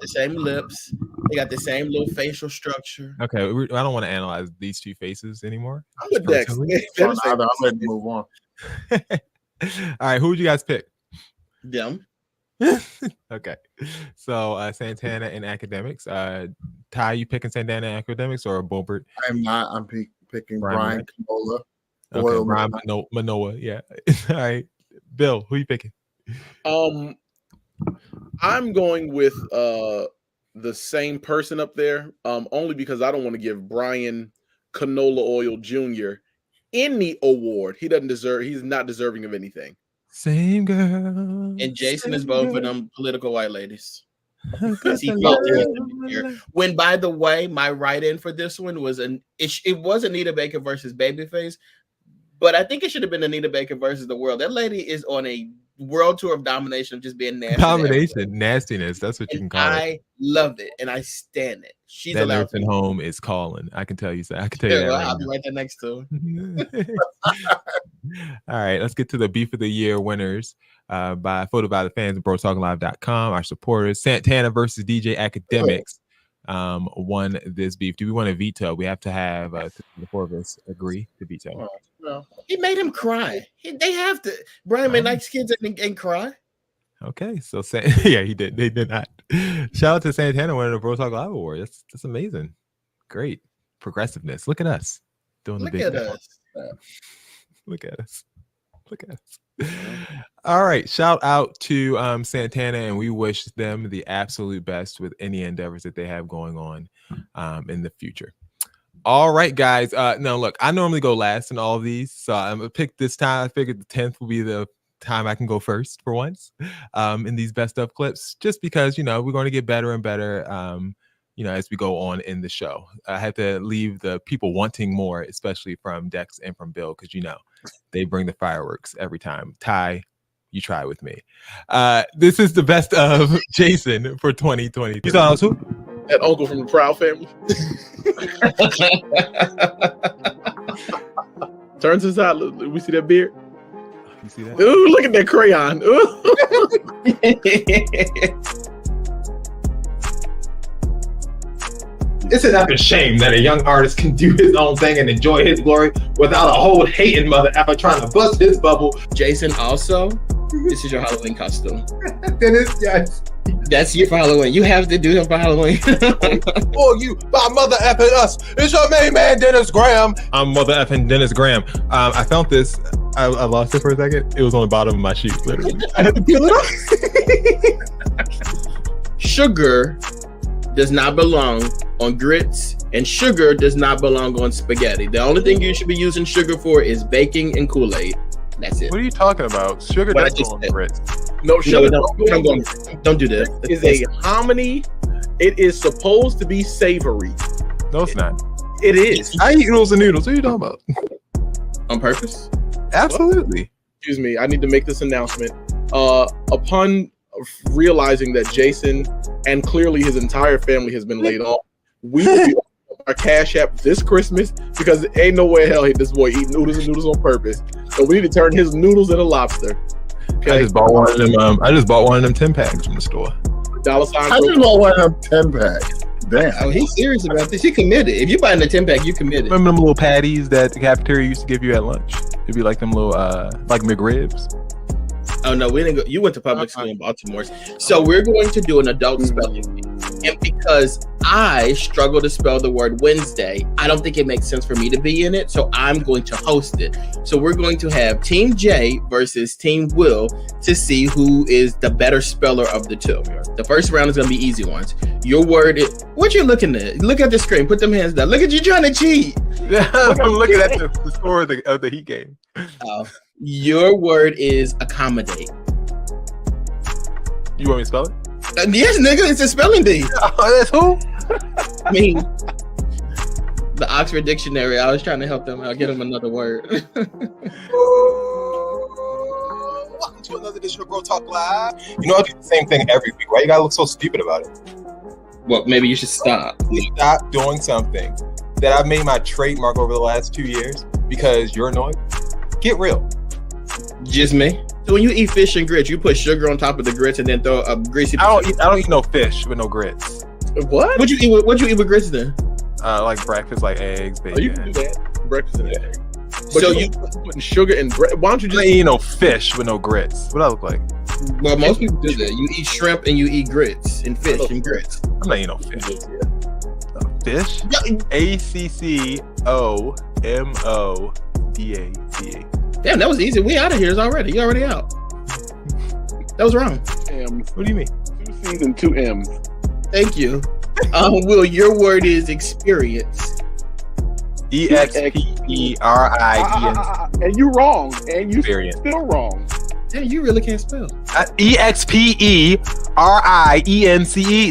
[SPEAKER 1] same lips. They got the same little facial structure.
[SPEAKER 2] Okay, I don't want to analyze these two faces anymore.
[SPEAKER 5] I'm with Dex.
[SPEAKER 3] I'm ready to move on.
[SPEAKER 2] All right, who would you guys pick?
[SPEAKER 1] Them.
[SPEAKER 2] Okay, so Santana and Academics. Ty, you picking Santana and Academics or Bobert?
[SPEAKER 3] I'm not. I'm picking Brian Canola.
[SPEAKER 2] Okay, Brian Manoa. Yeah. All right, Bill, who you picking?
[SPEAKER 5] I'm going with the same person up there, only because I don't want to give Brian Canola Oil Jr. any award. He doesn't deserve. He's not deserving of anything.
[SPEAKER 2] Same girl.
[SPEAKER 1] And Jason is voting for them political white ladies. Because he felt he was here. When, by the way, my write-in for this one was it was Anita Baker versus Babyface, but I think it should have been Anita Baker versus the world. That lady is on a world tour of domination of just being nasty.
[SPEAKER 2] Domination, nastiness. That's what you can call it.
[SPEAKER 1] I love it and I stand it. She's
[SPEAKER 2] that
[SPEAKER 1] allowed
[SPEAKER 2] nursing home is calling. I can tell you that. I can tell you that.
[SPEAKER 1] Well, I'll be right there next to her.
[SPEAKER 2] All right, let's get to the Beef of the Year winners. Voted by the fans at BroTalkLive.com. Our supporters, Santana versus DJ Academics, won this beef. Do we want to veto? We have to have the four of us agree to veto.
[SPEAKER 1] No. He made him cry. They have to. Brian made nice kids and cry.
[SPEAKER 2] Okay, so yeah, he did. They did not. Shout out to Santana winning the BroTalk Live Award. That's amazing. Great progressiveness. Look at us doing the big.
[SPEAKER 1] Look at us.
[SPEAKER 2] Look at us. Look at us. All right. Shout out to Santana, and we wish them the absolute best with any endeavors that they have going on in the future. All right, guys. Now, look, I normally go last in all of these, so I'm going to pick this time. I figured the 10th will be the time I can go first for once in these best of clips, just because, we're going to get better and better, as we go on in the show. I had to leave the people wanting more, especially from Dex and from Bill, because, they bring the fireworks every time. Ty, you try with me. This is the best of Jason for 2020. You thought I was who?
[SPEAKER 5] That uncle from the Proud Family. Turns his side. We see that beard.
[SPEAKER 2] You see that?
[SPEAKER 5] Ooh, look at that crayon.
[SPEAKER 8] It's an epic shame that a young artist can do his own thing and enjoy his glory without a whole hating mother effer trying to bust his bubble.
[SPEAKER 1] Jason, also, this is your Halloween costume.
[SPEAKER 8] Yes.
[SPEAKER 1] That's your for Halloween. You have to do that for Halloween.
[SPEAKER 8] For you, by mother effing us. It's your main man, Dennis Graham.
[SPEAKER 2] I'm mother effing Dennis Graham. I found this. I lost it for a second. It was on the bottom of my sheet, literally.
[SPEAKER 8] I had to peel it off.
[SPEAKER 1] Sugar does not belong on grits, and sugar does not belong on spaghetti. The only thing you should be using sugar for is baking and Kool-Aid. That's it.
[SPEAKER 2] What are you talking about? Sugar
[SPEAKER 1] What I
[SPEAKER 2] does
[SPEAKER 1] just
[SPEAKER 2] go on
[SPEAKER 1] said.
[SPEAKER 2] grits.
[SPEAKER 5] No, sugar.
[SPEAKER 1] Don't do that.
[SPEAKER 5] It's a hominy. It is supposed to be savory.
[SPEAKER 2] No, it's not.
[SPEAKER 5] It is.
[SPEAKER 2] I eat noodles and noodles. What are you talking about?
[SPEAKER 1] On purpose?
[SPEAKER 2] Absolutely.
[SPEAKER 5] Excuse me. I need to make this announcement. Upon realizing that Jason and clearly his entire family has been laid off, we will be on our Cash App this Christmas because ain't no way in hell this boy eat noodles and noodles on purpose. So we need to turn his noodles into lobster. Okay?
[SPEAKER 2] I just bought one of them. I just bought one of them 10 packs from the store.
[SPEAKER 5] $sign.
[SPEAKER 3] I just bought one of them 10 packs. Damn.
[SPEAKER 1] Oh, he's serious about this. He committed. If you buying a 10-pack, you committed.
[SPEAKER 2] Remember them little patties that the cafeteria used to give you at lunch? It'd be like them little, like McRibs.
[SPEAKER 1] Oh no, we didn't go. You went to public school in Baltimore. So we're going to do an adult spelling bee. And because I struggle to spell the word Wednesday, I don't think it makes sense for me to be in it. So I'm going to host it. So we're going to have Team J versus Team Will to see who is the better speller of the two. The first round is going to be easy ones. Your word is, what you looking at? Look at the screen. Put them hands down. Look at you trying to cheat.
[SPEAKER 2] I'm looking at the score of the Heat game.
[SPEAKER 1] Your word is accommodate.
[SPEAKER 2] You want me to spell it?
[SPEAKER 1] Yes, nigga, it's a spelling bee.
[SPEAKER 2] Oh, that's who?
[SPEAKER 1] I mean, the Oxford Dictionary. I was trying to help them out, get them another word.
[SPEAKER 2] Welcome to another edition of Bro Talk Live. You know, I do the same thing every week. Why you gotta look so stupid about it?
[SPEAKER 1] Well, maybe you should stop.
[SPEAKER 2] Stop doing something that I've made my trademark over the last 2 years because you're annoyed. Get real.
[SPEAKER 1] Just me. So when you eat fish and grits, you put sugar on top of the grits and then throw a greasy.
[SPEAKER 2] I don't eat no fish with no grits.
[SPEAKER 5] What?
[SPEAKER 1] What'd you eat with grits then?
[SPEAKER 2] Like breakfast, like eggs, bacon.
[SPEAKER 5] Oh, you can do that. Breakfast and eggs. But
[SPEAKER 1] So
[SPEAKER 5] you putting sugar and bread. Why don't you
[SPEAKER 2] I
[SPEAKER 5] just
[SPEAKER 2] ain't eat no fish with no grits. What I look like?
[SPEAKER 1] Well, most people do that. You eat shrimp and you eat grits and fish and grits.
[SPEAKER 2] I'm not eating no fish. Fish? ACCOMODATA.
[SPEAKER 1] Damn, that was easy. We out of here already. You already out. That was wrong.
[SPEAKER 5] M's?
[SPEAKER 2] What do you mean?
[SPEAKER 5] 2 C's and 2 M's.
[SPEAKER 1] Thank you. Will, your word is experience.
[SPEAKER 2] EXPERIENCE.
[SPEAKER 5] And you wrong. And you
[SPEAKER 2] Experience.
[SPEAKER 5] still wrong.
[SPEAKER 1] Damn, you really can't spell.
[SPEAKER 2] EXPERIENCE.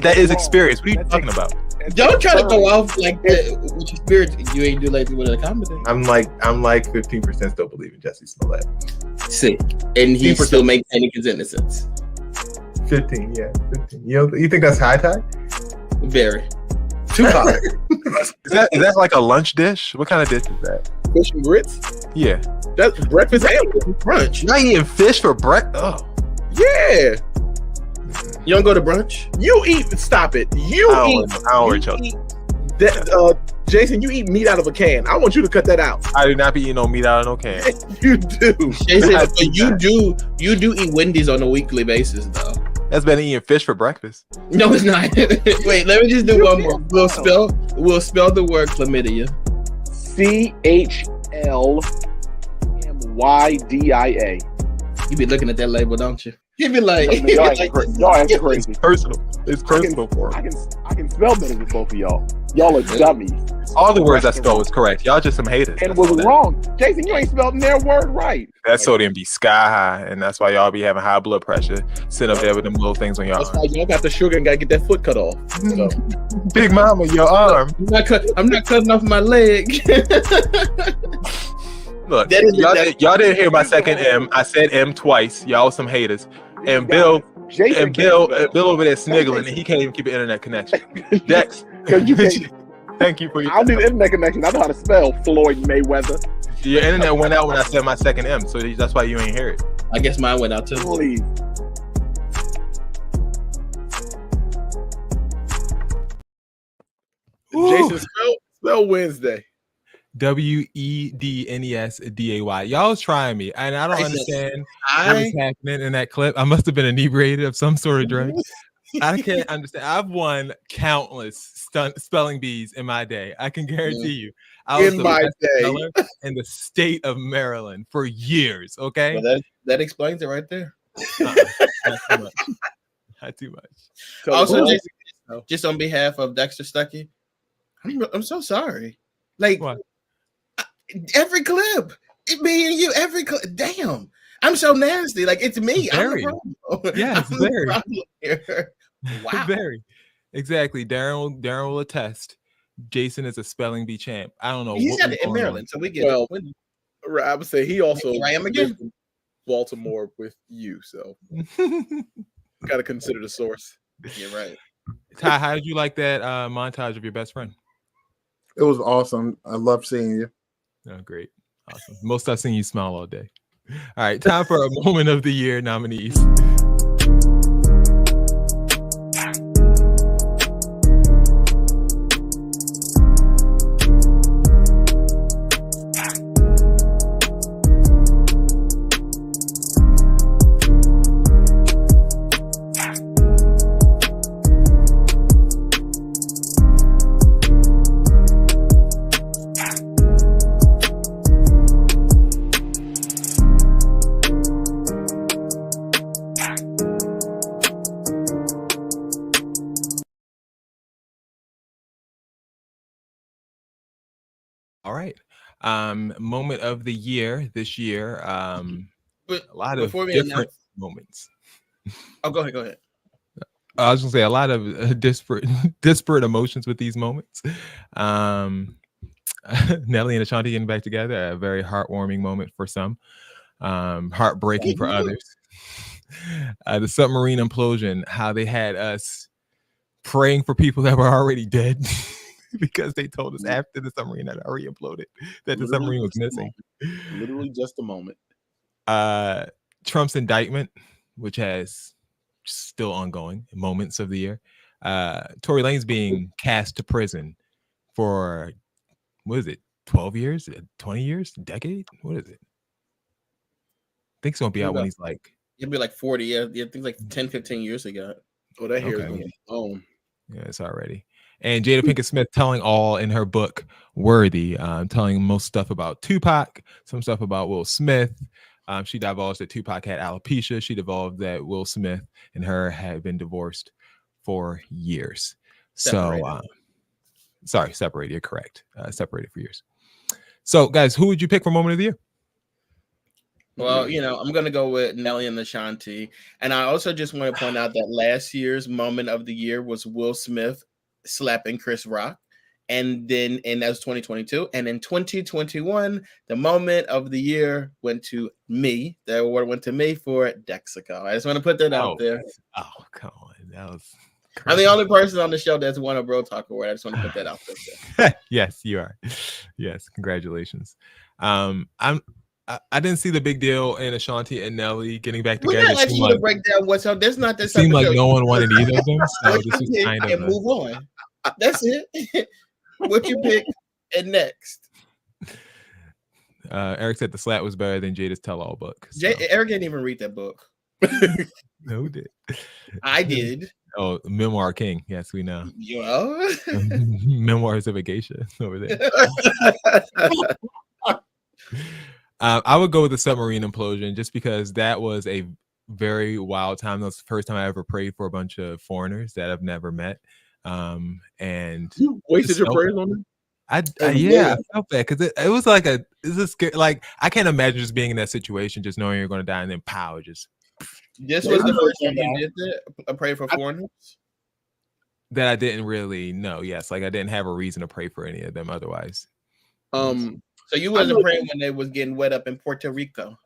[SPEAKER 2] That is experience. What are you talking about?
[SPEAKER 1] Don't try to go off like that with your spirit. You ain't do like with a comedy.
[SPEAKER 2] I'm like 15% still believing Jesse Smollett.
[SPEAKER 1] Sick. And he's still maintaining his innocence.
[SPEAKER 2] 15, yeah, 15. You think that's high tide?
[SPEAKER 1] Very.
[SPEAKER 5] Too high.
[SPEAKER 2] Is that like a lunch dish? What kind of dish is that?
[SPEAKER 5] Fish and grits?
[SPEAKER 2] Yeah.
[SPEAKER 5] That's breakfast and
[SPEAKER 1] brunch.
[SPEAKER 2] You're not eating fish for breakfast? Oh.
[SPEAKER 5] Yeah.
[SPEAKER 1] You don't go to brunch?
[SPEAKER 5] You eat. Stop it. Jason, you eat meat out of a can. I want you to cut that out.
[SPEAKER 2] I do not be eating no meat out of no can.
[SPEAKER 5] You do.
[SPEAKER 1] Jason, but you do eat Wendy's on a weekly basis though.
[SPEAKER 2] That's better than eating fish for breakfast.
[SPEAKER 1] No, it's not. Wait, let me just do one more. We'll spell the word chlamydia.
[SPEAKER 5] CHLMYDIA.
[SPEAKER 1] You be looking at that label, don't you? You be like,
[SPEAKER 5] y'all ain't crazy.
[SPEAKER 2] It's personal. It's personal for
[SPEAKER 5] I can spell better than both of y'all. Y'all are dummies.
[SPEAKER 2] All the words I spelled was correct. Y'all just some haters.
[SPEAKER 5] And was wrong. Jason, you ain't spelled their word right.
[SPEAKER 2] That sodium be sky high, and that's why y'all be having high blood pressure. Sit up there with them little things on your
[SPEAKER 5] That's
[SPEAKER 2] arm.
[SPEAKER 5] why y'all got the sugar and gotta get that foot cut off. So.
[SPEAKER 2] Big mama, your arm.
[SPEAKER 1] I'm not cutting off my leg.
[SPEAKER 2] Look, y'all didn't hear my second M. I said M twice. Y'all some haters. And Bill over there sniggling, and he can't even keep an internet connection. Dex, thank you for your.
[SPEAKER 5] I don't need an internet connection. I know how to spell Floyd Mayweather.
[SPEAKER 2] Your internet went out when I said my second M, so that's why you ain't hear it.
[SPEAKER 1] I guess mine went out too.
[SPEAKER 5] Please. Jason, spell Wednesday.
[SPEAKER 2] WEDNESDAY. Y'all was trying me, and I don't understand what was happening in that clip. I must have been inebriated of some sort of drug. I can't understand. I've won countless spelling bees in my day. I can guarantee you. I was
[SPEAKER 5] in my day
[SPEAKER 2] in the state of Maryland for years. Okay,
[SPEAKER 1] well, that explains it right there.
[SPEAKER 2] Not too much. Not too much.
[SPEAKER 1] Also, Jason, just on behalf of Dexter Stuckey, I'm so sorry. Like. What? Every clip, me and you, every clip. Damn, I'm so nasty. Like it's me.
[SPEAKER 2] Very.
[SPEAKER 1] I'm the problem.
[SPEAKER 2] Yeah, it's very.
[SPEAKER 1] Wow.
[SPEAKER 2] Very. Exactly. Darren will attest. Jason is a spelling bee champ. I don't know.
[SPEAKER 1] He's in Maryland, so we get
[SPEAKER 5] it. I would say he also
[SPEAKER 1] I am again.
[SPEAKER 5] Baltimore with you, so got to consider the source.
[SPEAKER 1] You're right.
[SPEAKER 2] Ty, how did you like that montage of your best friend?
[SPEAKER 3] It was awesome. I love seeing you.
[SPEAKER 2] Oh, great. Awesome. Most I've seen you smile all day. All right, time for a moment of the year nominees. All right. Moment of the year this year.
[SPEAKER 1] But
[SPEAKER 2] a lot of different moments.
[SPEAKER 1] Oh, go ahead.
[SPEAKER 2] I was gonna say a lot of disparate emotions with these moments. Nelly and Ashanti getting back together, a very heartwarming moment for some, heartbreaking for others. The submarine implosion, how they had us praying for people that were already dead because they told us after the submarine had already imploded that the submarine was missing.
[SPEAKER 5] Literally just a moment.
[SPEAKER 2] Trump's indictment, which has still ongoing moments of the year. Tory Lanez being cast to prison for, what is it, 12 years, 20 years, decade? What is it? I think it's going to be out when he's like...
[SPEAKER 1] It'd be like 40, yeah. I think like 10, 15 years ago.
[SPEAKER 5] Oh, that hair is going to be on.
[SPEAKER 2] Yeah, it's already. And Jada Pinkett Smith telling all in her book, Worthy, telling most stuff about Tupac, some stuff about Will Smith. She divulged that Tupac had alopecia. She divulged that Will Smith and her had been divorced for years. Separated. Separated. You're correct. Separated for years. So, guys, who would you pick for Moment of the Year?
[SPEAKER 1] Well, I'm going to go with Nelly and Ashanti. And I also just want to point out that last year's Moment of the Year was Will Smith slapping Chris Rock. And that was 2022. And in 2021, the Moment of the Year went to me. The award went to me for Dexico. I just want to put that out there.
[SPEAKER 2] Oh, come on. That was crazy.
[SPEAKER 1] I'm the only person on the show that's won a BroTalk Award. I just want to put that out there.
[SPEAKER 2] Yes, you are. Yes, congratulations. I didn't see the big deal in Ashanti and Nelly getting back together.
[SPEAKER 1] We're not asking you to break down what's up. There's not this.
[SPEAKER 2] It seemed like no one wanted either of them. So this is kind of
[SPEAKER 1] move on. That's it. What you pick and next?
[SPEAKER 2] Eric said the slat was better than Jada's tell-all book. So.
[SPEAKER 1] Eric didn't even read that book.
[SPEAKER 2] No, who did?
[SPEAKER 1] I did.
[SPEAKER 2] Oh, Memoir King. Yes, we know.
[SPEAKER 1] Yeah.
[SPEAKER 2] Memoirs of a Geisha over there. I would go with the submarine implosion just because that was a very wild time. That was the first time I ever prayed for a bunch of foreigners that I've never met. And
[SPEAKER 5] you wasted your prayers on them?
[SPEAKER 2] I felt bad because it was like like I can't imagine just being in that situation, just knowing you're going to die and then pow, just.
[SPEAKER 1] This was the first time you did that. Pray for foreigners.
[SPEAKER 2] That I didn't really know. Yes, like I didn't have a reason to pray for any of them otherwise.
[SPEAKER 1] So you wasn't praying when they was getting wet up in Puerto Rico.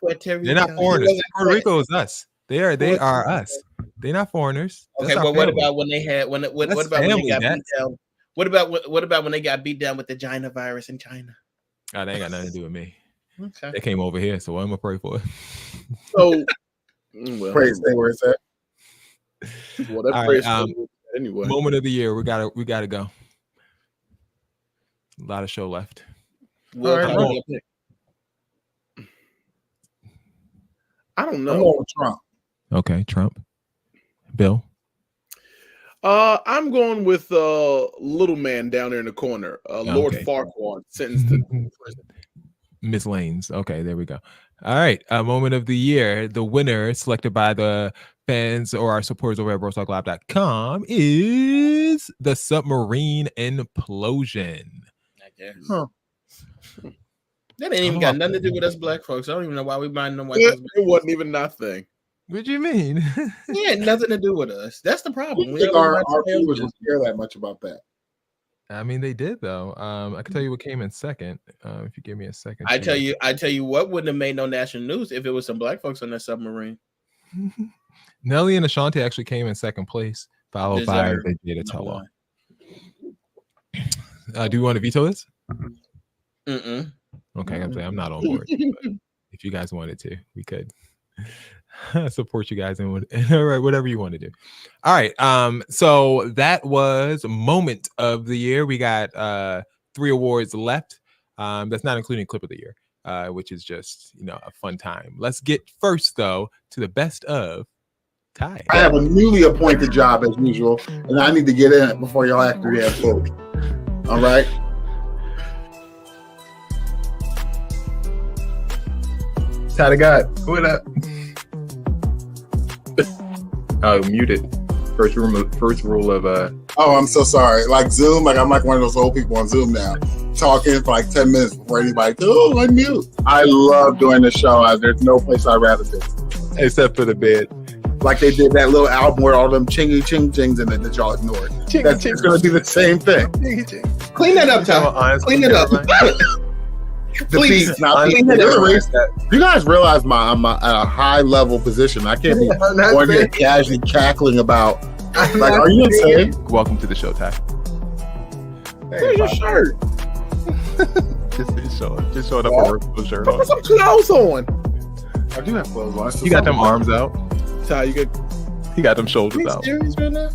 [SPEAKER 2] They're not foreigners. Puerto Rico is us. They are us. They're not foreigners.
[SPEAKER 1] Okay, well, what about when they had what about when they got beat down? What about when they got beat down with the China virus in China?
[SPEAKER 2] Oh, they ain't got nothing to do with me.
[SPEAKER 1] Okay.
[SPEAKER 2] They came over here, so what am I gonna pray for?
[SPEAKER 5] So
[SPEAKER 3] praise stay where it's at.
[SPEAKER 5] Well, that praise anyway.
[SPEAKER 2] Moment of the year. We gotta go. A lot of show left.
[SPEAKER 5] I don't know.
[SPEAKER 3] I'm going with Trump.
[SPEAKER 2] Okay, Trump. Bill.
[SPEAKER 5] I'm going with little man down there in the corner. Lord Farquaad sentenced to prison.
[SPEAKER 2] Miss Lanes. Okay, there we go. All right. Moment of the year. The winner selected by the fans or our supporters over at BroTalkLive.com is the submarine implosion.
[SPEAKER 1] I guess. Huh. That ain't even got nothing to do with us black folks. I don't even know why we mind them white folks.
[SPEAKER 5] It wasn't even nothing.
[SPEAKER 2] What do you mean?
[SPEAKER 1] Yeah, nothing to do with us. That's the problem.
[SPEAKER 3] We think our viewers would care that much about that.
[SPEAKER 2] I mean, they did though. I can tell you what came in second. If you give me a second.
[SPEAKER 1] I tell you what wouldn't have made no national news if it was some black folks on that submarine.
[SPEAKER 2] Nelly and Ashanti actually came in second place, followed by Jada Tell-all. Do you want to veto this? Okay, I'm not on board. If you guys wanted to, we could support you guys and whatever you want to do. All right. So that was Moment of the Year. We got 3 awards left. That's not including Clip of the Year, which is just a fun time. Let's get first though to the best of Ty.
[SPEAKER 3] I have a newly appointed job as usual, and I need to get in it before y'all actually have vote. All right.
[SPEAKER 2] Ty the God. What up? Oh, muted. First rule of
[SPEAKER 3] Oh, I'm so sorry. Like Zoom, I'm like one of those old people on Zoom now, talking for like 10 minutes before anybody. Oh, unmute. I love doing the show. There's no place I'd rather be,
[SPEAKER 2] except for the bed.
[SPEAKER 3] Like they did that little album where all them chingy ching chings in it that y'all ignored. It's going to be the same thing.
[SPEAKER 1] Clean that up, Ty. Clean it up.
[SPEAKER 3] The
[SPEAKER 1] Please,
[SPEAKER 3] beats. Now,
[SPEAKER 1] clean it up.
[SPEAKER 3] you guys realize I'm at a high level position. I can't be on here casually cackling about. Like, are you insane?
[SPEAKER 2] Welcome to the show, Ty.
[SPEAKER 5] Where's your shirt?
[SPEAKER 2] Just showed up a work shirt on.
[SPEAKER 5] Put some clothes on.
[SPEAKER 3] I do have clothes on.
[SPEAKER 2] You got them arms out.
[SPEAKER 5] Ty, you
[SPEAKER 2] got them shoulders out.
[SPEAKER 1] Serious right now?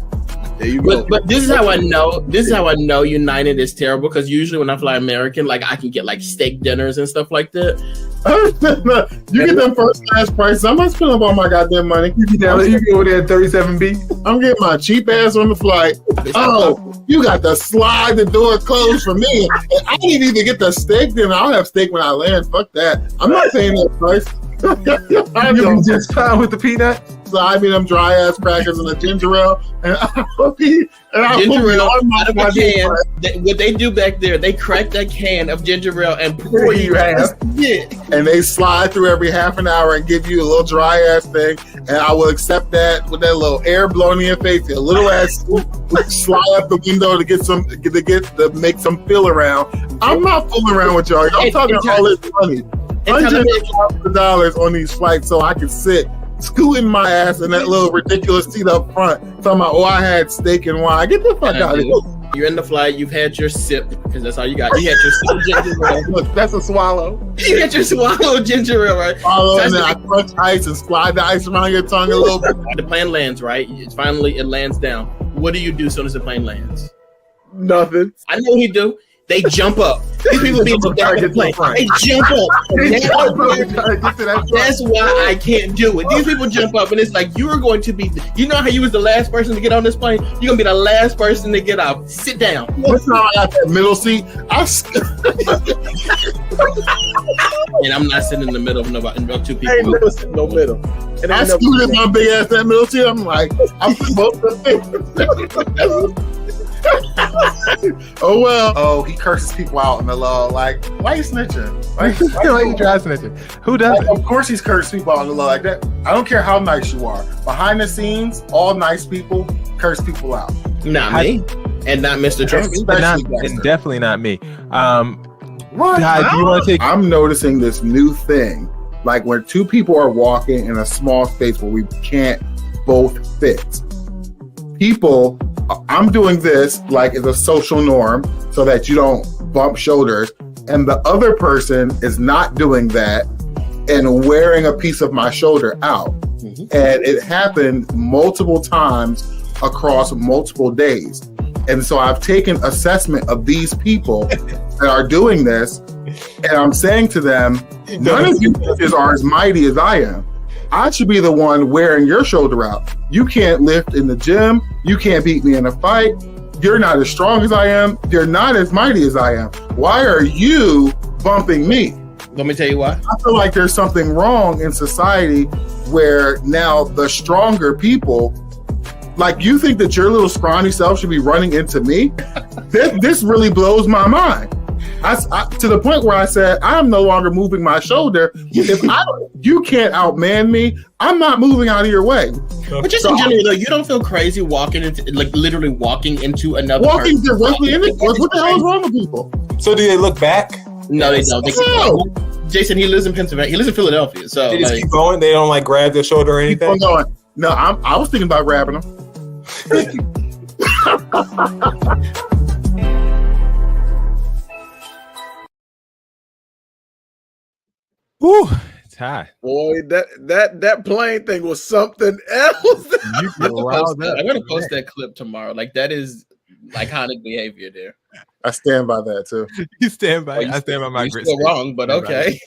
[SPEAKER 5] There you go.
[SPEAKER 1] But this is how I know. This is how I know United is terrible, because usually when I fly American, like I can get like steak dinners and stuff like that.
[SPEAKER 3] You get them first class prices. I'm not spending up all my goddamn money.
[SPEAKER 2] You go there at 37B.
[SPEAKER 3] I'm getting my cheap ass on the flight. Oh, you got to slide the door closed for me. And I didn't even get the steak dinner. I'll have steak when I land. Fuck that. I'm not paying that price.
[SPEAKER 2] You just fine with the peanut?
[SPEAKER 3] Slide me them dry ass crackers and a ginger ale, and I'll be
[SPEAKER 1] ginger ale out of a can. What they do back there, they crack that can of ginger ale and pour you half.
[SPEAKER 3] And they slide through every half an hour and give you a little dry ass thing, and I will accept that with that little air blowing in your face, a little ass slide up the window to make some fill around. I'm not fooling around with y'all. I'm talking all this money, $100,000 on these flights so I can sit scooting my ass in that little ridiculous seat up front, talking about, I had steak and wine. Get the fuck out of here.
[SPEAKER 1] You're in the flight, you've had your sip, because that's all you got. You had your sip of ginger ale.
[SPEAKER 3] Look, that's a swallow.
[SPEAKER 1] You had your swallow ginger ale, right?
[SPEAKER 3] Swallow, and then I crunch ice and slide the ice around your tongue a little bit.
[SPEAKER 1] The plane lands, right? Finally, it lands down. What do you do as soon as the plane lands?
[SPEAKER 5] Nothing.
[SPEAKER 1] I know what he do. They jump up. These people be down the plane. They jump up. That's why I can't do it. These people jump up, and it's like, you are going to be, you know how you was the last person to get on this plane? You're going to be the last person to get out. Sit down.
[SPEAKER 3] That's how I got that middle seat.
[SPEAKER 1] And I'm not sitting in the middle of two people.
[SPEAKER 5] I ain't never sitting no middle.
[SPEAKER 3] And I scooted my big ass that middle seat. I'm like, I'm supposed to think. Oh well. Oh, he curses people out in the law. Like, why you snitching? Why
[SPEAKER 2] you try snitching? Who does it?
[SPEAKER 3] Of course he's cursing people out in the law like that. I don't care how nice you are. Behind the scenes, all nice people curse people out.
[SPEAKER 1] Not me. And not Mr. Trump.
[SPEAKER 2] And definitely not me.
[SPEAKER 3] What?
[SPEAKER 2] Do you want to take?
[SPEAKER 3] I'm noticing this new thing. Like when two people are walking in a small space where we can't both fit. People, I'm doing this like it's a social norm so that you don't bump shoulders, and the other person is not doing that and wearing a piece of my shoulder out. Mm-hmm. And it happened multiple times across multiple days. And so I've taken assessment of these people that are doing this, and I'm saying to them, none of you bitches are as mighty as I am. I should be the one wearing your shoulder out. You can't lift in the gym. You can't beat me in a fight. You're not as strong as I am. You're not as mighty as I am. Why are you bumping me?
[SPEAKER 1] Let me tell you why.
[SPEAKER 3] I feel like there's something wrong in society where now the stronger people, like you think that your little scrawny self should be running into me? This really blows my mind. To the point where I said, I'm no longer moving my shoulder. If you can't outman me, I'm not moving out of your way.
[SPEAKER 1] But just in general, though, you don't feel crazy walking into, like literally walking into another
[SPEAKER 3] walking directly into what the hell is wrong with people?
[SPEAKER 2] So do they look back?
[SPEAKER 1] No, they don't. Jason, he lives in Pennsylvania. He lives in Philadelphia. So
[SPEAKER 2] they just keep going. They don't like grab their shoulder or anything.
[SPEAKER 3] Keep on going. No, I was thinking about grabbing them.
[SPEAKER 2] Whew, it's high.
[SPEAKER 5] Boy, that plane thing was something else.
[SPEAKER 1] I'm gonna post that clip tomorrow. Like that is iconic behavior there.
[SPEAKER 3] I stand by that too.
[SPEAKER 2] You stand by. I stand by my grit.
[SPEAKER 1] Still wrong, but okay.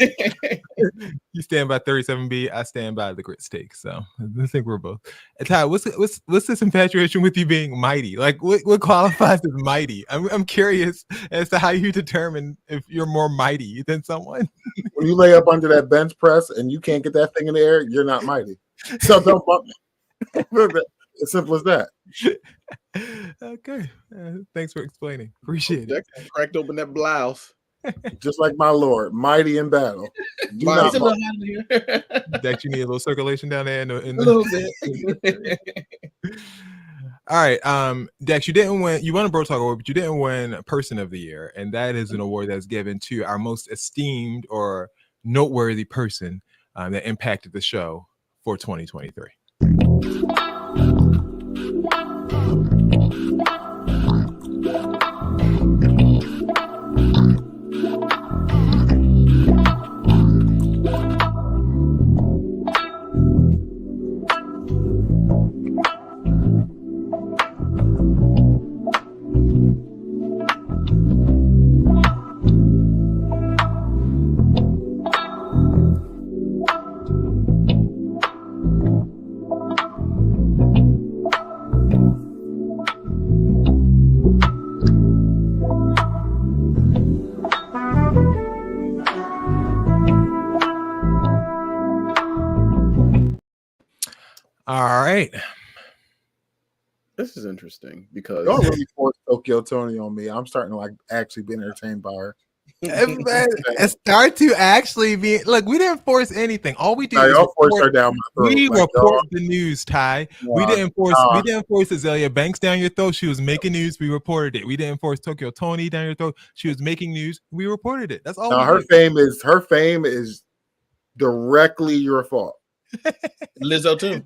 [SPEAKER 2] You stand by 37B. I stand by the grit steak. So I think we're both. Ty, what's this infatuation with you being mighty? Like what qualifies as mighty? I'm curious as to how you determine if you're more mighty than someone.
[SPEAKER 3] When you lay up under that bench press and you can't get that thing in the air, you're not mighty. So don't bump me. As simple as that.
[SPEAKER 2] Okay. Thanks for explaining. Appreciate it.
[SPEAKER 5] Cracked open that blouse.
[SPEAKER 3] Just like my Lord, mighty in battle.
[SPEAKER 2] That you need a little circulation down there. A
[SPEAKER 1] little bit.
[SPEAKER 2] All right, Dex, you didn't win. You won a BroTalk Award, but you didn't win Person of the Year, and that is an award that's given to our most esteemed or noteworthy person that impacted the show for 2023. All right.
[SPEAKER 5] This is interesting because
[SPEAKER 3] y'all really forced Tokyo Tony on me. I'm starting to like actually be entertained by her.
[SPEAKER 2] It start to actually be. Look, we didn't force anything. All we did is
[SPEAKER 3] y'all forced her down my throat.
[SPEAKER 2] we
[SPEAKER 3] Like,
[SPEAKER 2] report the news, Ty. We didn't force.
[SPEAKER 3] nah.
[SPEAKER 2] We didn't force Azalea Banks down your throat. She was making news. We reported it. We didn't force Tokyo Tony down your throat. She was making news. We reported it. That's all.
[SPEAKER 3] Now, her fame is directly your fault.
[SPEAKER 1] Lizzo too.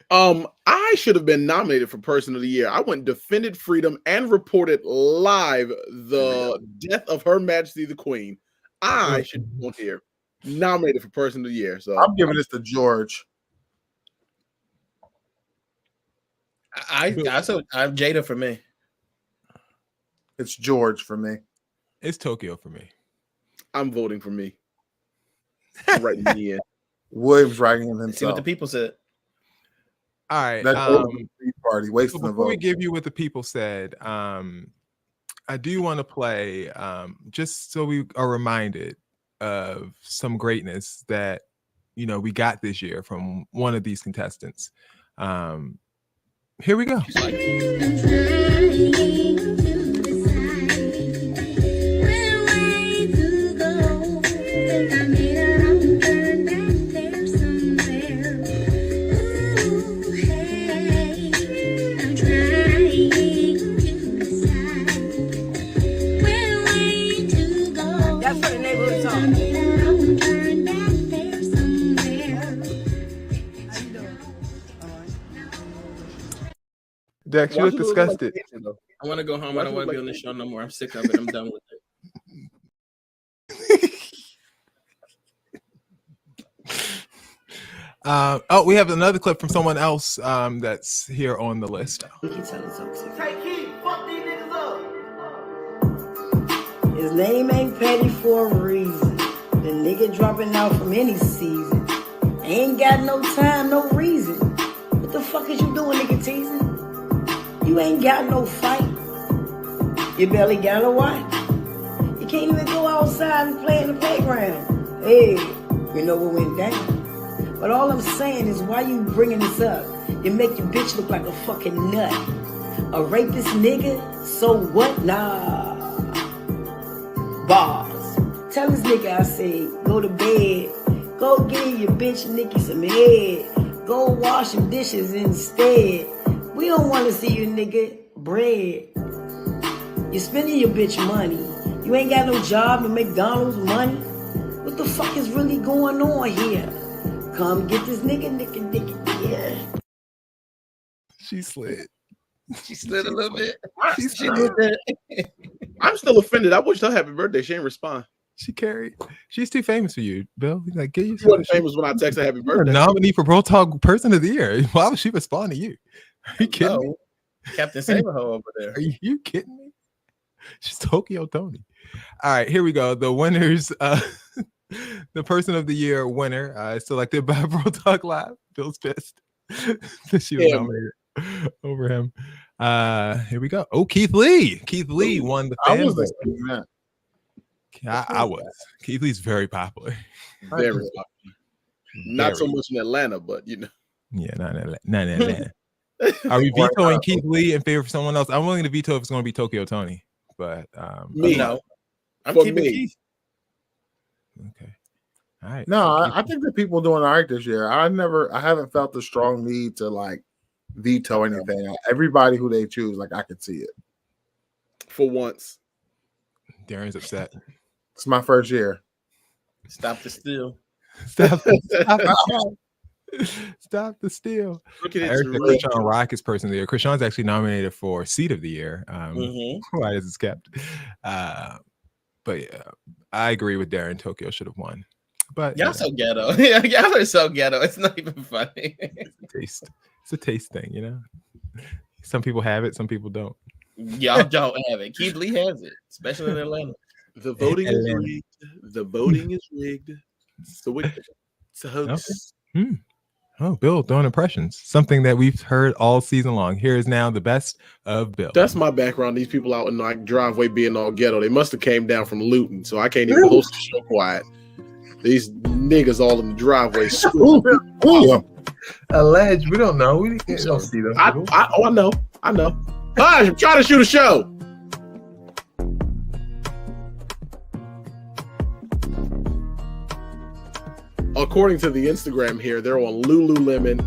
[SPEAKER 5] I should have been nominated for Person of the Year. I went defended freedom and reported live the death of Her Majesty the Queen. I should be on here nominated for Person of the Year. So
[SPEAKER 3] I'm giving this to George.
[SPEAKER 1] I'm Jada for me.
[SPEAKER 3] It's George for me.
[SPEAKER 2] It's Tokyo for me.
[SPEAKER 5] I'm voting for me. Right in the end.
[SPEAKER 3] Williams writing him himself.
[SPEAKER 1] See what the people said.
[SPEAKER 2] All right.
[SPEAKER 3] That's party wasting
[SPEAKER 2] so
[SPEAKER 3] the
[SPEAKER 2] before
[SPEAKER 3] vote.
[SPEAKER 2] we give you what the people said, I do want to play just so we are reminded of some greatness that we got this year from one of these contestants. Here we go. Dex, you look disgusted.
[SPEAKER 1] I want to go home. I don't want to be on this show no more. I'm sick of it. I'm done with it.
[SPEAKER 2] We have another clip from someone else that's here on the list.
[SPEAKER 9] His name ain't Petty for a reason. The nigga dropping out from any season. Ain't got no time, no reason. What the fuck is you doing, nigga teasing? You ain't got no fight. You barely got a wife. You can't even go outside and play in the playground. Hey, you know what went down. But all I'm saying is, why you bringing this up? You make your bitch look like a fucking nut. A rapist nigga? So what? Nah. Bars. Tell this nigga I say, go to bed. Go give your bitch Nikki some head. Go wash some dishes instead. We don't want to see you nigga bread. You spending your bitch money. You ain't got no job to McDonald's money. What the fuck is really going on here? Come get this nigga. Yeah.
[SPEAKER 2] She slid.
[SPEAKER 1] She slid a little bit.
[SPEAKER 5] She did that. I'm still offended. I wish her happy birthday. She didn't respond.
[SPEAKER 2] She carried. She's too famous for you, Bill. Like, get you.
[SPEAKER 5] She wasn't famous when I texted happy birthday.
[SPEAKER 2] Nominee for BroTalk Person of the Year. Why would she respond to you? Are you kidding me?
[SPEAKER 1] Captain Saberho over there.
[SPEAKER 2] Are you kidding me? She's Tokyo Tony. All right, here we go. The winners, the Person of the Year winner, selected by BroTalk Live. Bill's pissed that she was nominated over him. Here we go. Oh, Keith Lee. Keith Lee won the fan vote. I was. Keith Lee's very popular.
[SPEAKER 5] Very popular. Not so much in Atlanta, but you know.
[SPEAKER 2] Yeah, not in Atlanta. Are we vetoing Keith Lee in favor of someone else? I'm willing to veto if it's going to be Tokyo Tony, but
[SPEAKER 5] me,
[SPEAKER 1] no. I'm keeping Keith.
[SPEAKER 2] Okay. All right.
[SPEAKER 3] No, I think that people doing all right this year. I haven't felt the strong need to like veto anything. Everybody who they choose, like I could see it.
[SPEAKER 5] For once.
[SPEAKER 2] Darren's upset.
[SPEAKER 3] It's my first year.
[SPEAKER 1] Stop the steal.
[SPEAKER 2] Stop the steal.
[SPEAKER 5] Look at it.
[SPEAKER 2] Eric, the Krishan Rock is person of the year. Krishan's actually nominated for Seat of the Year. Why is it kept? But yeah, I agree with Darren. Tokyo should have won. But
[SPEAKER 1] y'all so ghetto. Y'all are so ghetto. It's not even funny.
[SPEAKER 2] It's a taste thing, you know. Some people have it, some people don't.
[SPEAKER 1] Y'all don't have it. Keith Lee has it, especially in Atlanta.
[SPEAKER 5] The voting is rigged. The voting is rigged. So it's a hoax.
[SPEAKER 2] Okay. Oh, Bill doing impressions. Something that we've heard all season long. Here is now the best of Bill.
[SPEAKER 5] That's my background. These people out in my driveway being all ghetto. They must have came down from Luton, so I can't even host the show quiet. These niggas all in the driveway.
[SPEAKER 10] Alleged. We don't know. We don't see them.
[SPEAKER 5] I know. I'm trying to shoot a show. According to the Instagram here, they're on Lululemon.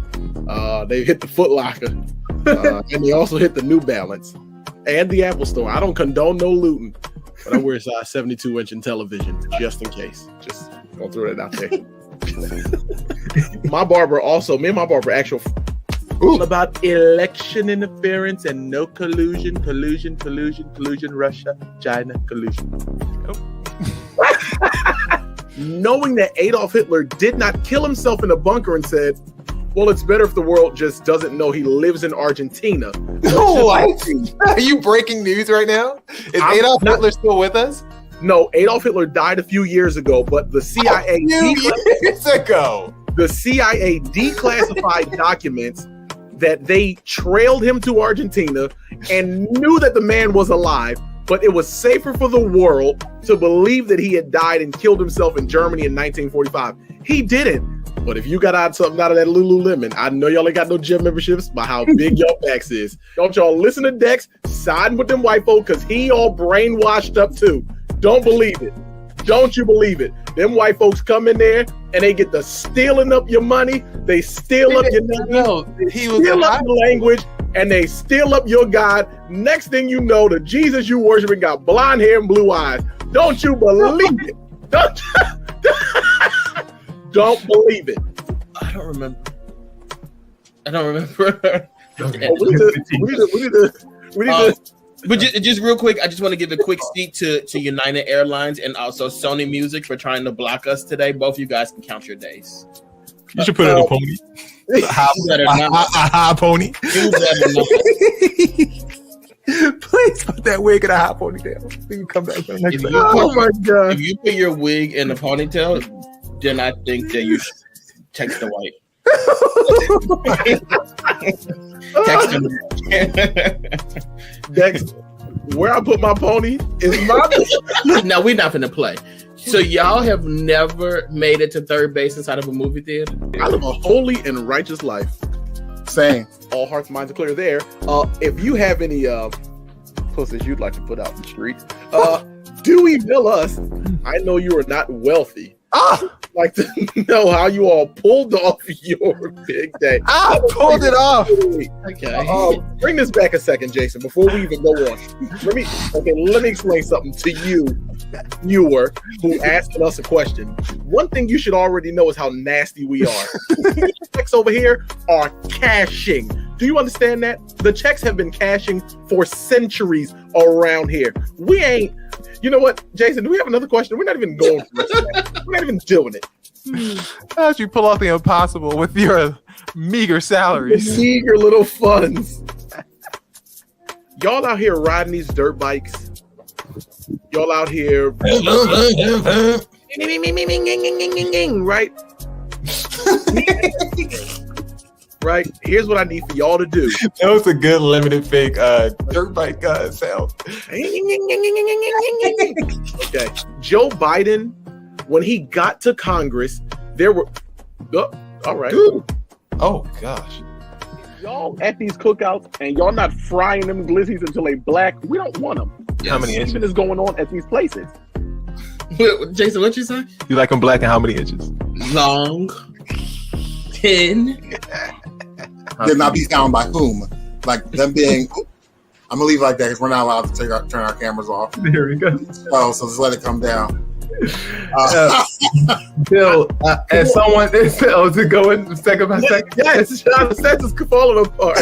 [SPEAKER 5] They hit the Foot Locker. And they also hit the New Balance and the Apple Store. I don't condone no looting, but I wear a size 72-inch in television just in case. Just gonna throw that out there. My barber also, me and my barber actual all about election interference and no collusion, Russia, China, collusion. Knowing that Adolf Hitler did not kill himself in a bunker and said, well, it's better if the world just doesn't know he lives in Argentina.
[SPEAKER 10] What? Are you breaking news right now? Is Adolf Hitler still with us?
[SPEAKER 5] No, Adolf Hitler died a few years ago, but the CIA the CIA declassified documents that they trailed him to Argentina and knew that the man was alive, but it was safer for the world to believe that he had died and killed himself in Germany in 1945. He didn't. But if you got something out of that Lululemon, I know y'all ain't got no gym memberships by how big your backs is. Don't y'all listen to Dex siding with them white folk because he all brainwashed up too. Don't believe it. Don't you believe it? Them white folks come in there and they get to stealing up your money. They steal up your name. He was steal up your language and they steal up your God. Next thing you know, the Jesus you worshiping got blonde hair and blue eyes. Don't you believe it? Don't believe it.
[SPEAKER 1] I don't remember. But just real quick, I just want to give a quick seat to United Airlines and also Sony Music for trying to block us today. Both of you guys can count your days.
[SPEAKER 2] You should put it on a pony. A high pony.
[SPEAKER 1] You better not.
[SPEAKER 10] Please put that wig in a high ponytail. So you come back for the next time.
[SPEAKER 5] Oh my God.
[SPEAKER 1] If you put your wig in a ponytail, then I think that you should text the white. Text him.
[SPEAKER 5] Dex, where I put my pony is my.
[SPEAKER 1] No, we're not gonna play. So y'all have never made it to third base inside of a movie theater?
[SPEAKER 5] I live a holy and righteous life.
[SPEAKER 3] Same.
[SPEAKER 5] All hearts and minds are clear there. If you have any pussies you'd like to put out in the street, do email us. I know you are not wealthy. Like to know how you all pulled off your big day.
[SPEAKER 10] I pulled it off.
[SPEAKER 1] Okay.
[SPEAKER 5] Bring this back a second, Jason, before we even go on. Let me explain something to you, viewer, who asking us a question. One thing you should already know is how nasty we are. The checks over here are cashing. Do you understand that? The checks have been cashing for centuries around here. We ain't. You know what, Jason? Do we have another question? We're not even going for this. We're not even doing it.
[SPEAKER 10] How'd you pull off the impossible with your meager salaries?
[SPEAKER 5] Meager little funds. Y'all out here riding these dirt bikes. Y'all out here. Right? Right? Here's what I need for y'all to do.
[SPEAKER 10] That was a good limited fake dirt bike sound.
[SPEAKER 5] Okay. Joe Biden, when he got to Congress, there were all right.
[SPEAKER 10] Oh gosh.
[SPEAKER 5] Y'all at these cookouts and y'all not frying them glizzies until they black. We don't want them.
[SPEAKER 10] Yes. How many inches
[SPEAKER 5] is going on at these places?
[SPEAKER 1] Jason, what you say?
[SPEAKER 10] You like them black and how many inches?
[SPEAKER 1] Long. 10.
[SPEAKER 3] Then I'll be found by whom? Like them being. I'm gonna leave it like that because we're not allowed to turn our cameras off.
[SPEAKER 8] There we go.
[SPEAKER 3] So just let it come down.
[SPEAKER 8] Bill, as someone to go in second by second.
[SPEAKER 5] Yes, the sets is falling apart.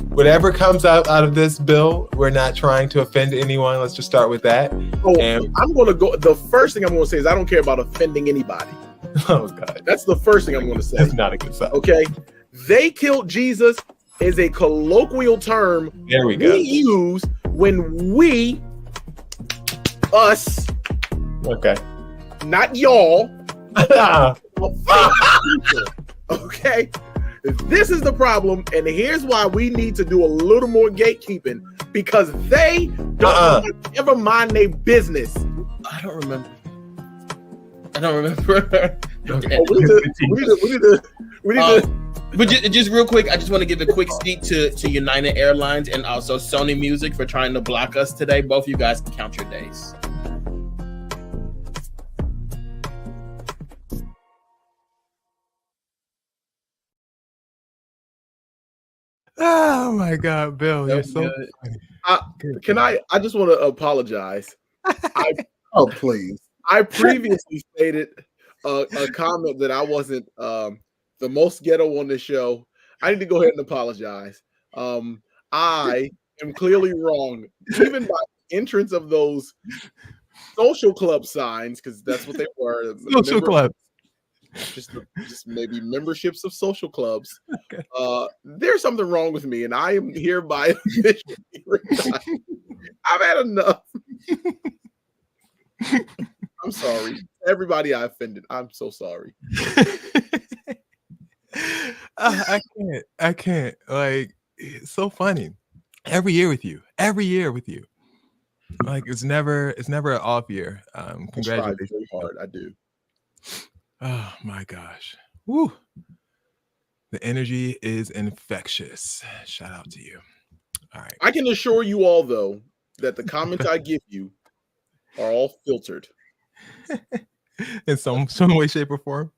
[SPEAKER 2] Whatever comes out of this, Bill, we're not trying to offend anyone. Let's just start with that.
[SPEAKER 5] I'm gonna go. The first thing I'm gonna say is I don't care about offending anybody.
[SPEAKER 2] Oh God,
[SPEAKER 5] that's the first thing I'm gonna say.
[SPEAKER 2] That's not a good sign.
[SPEAKER 5] Okay, they killed Jesus is a colloquial term
[SPEAKER 2] there we go.
[SPEAKER 5] use when us,
[SPEAKER 2] okay,
[SPEAKER 5] not y'all. Okay, this is the problem, and here's why we need to do a little more gatekeeping because they don't ever mind their business.
[SPEAKER 1] I don't remember. We need to. But just real quick, I just want to give a quick speak to United Airlines and also Sony Music for trying to block us today. Both of you guys can count your days.
[SPEAKER 2] Oh my God, Bill, you're so funny.
[SPEAKER 5] I just want to apologize.
[SPEAKER 3] Oh, please.
[SPEAKER 5] I previously stated a comment that I wasn't the most ghetto on this show. I need to go ahead and apologize. I am clearly wrong. Even by entrance of those social club signs, because that's what they were.
[SPEAKER 2] Social clubs.
[SPEAKER 5] Just maybe memberships of social clubs. Okay. There's something wrong with me, and I am hereby I've had enough. I'm sorry. Everybody I offended, I'm so sorry.
[SPEAKER 2] I can't. Like, it's so funny. Every year with you. Like, it's never an off year. Congratulations.
[SPEAKER 5] I try very hard. I do.
[SPEAKER 2] Oh my gosh. Woo. The energy is infectious. Shout out to you. All right.
[SPEAKER 5] I can assure you all, though, that the comments I give you are all filtered.
[SPEAKER 2] In some way, shape, or form.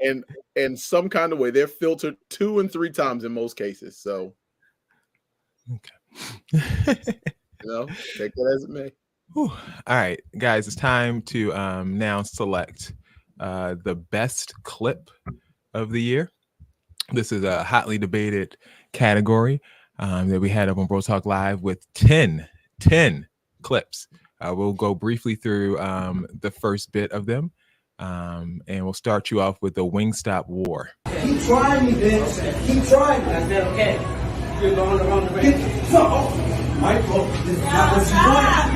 [SPEAKER 5] And in some kind of way. They're filtered 2 and 3 times in most cases. So
[SPEAKER 2] okay.
[SPEAKER 5] Take that as it may.
[SPEAKER 2] Whew. All right, guys, it's time to now select the best clip of the year. This is a hotly debated category that we had up on BroTalk Live with 10 clips. We'll go briefly through the first bit of them, and we'll start you off with the Wingstop War.
[SPEAKER 11] Keep trying me, bitch. Keep trying me. I said, okay. You're going around the ring. Michael, this is not what you want.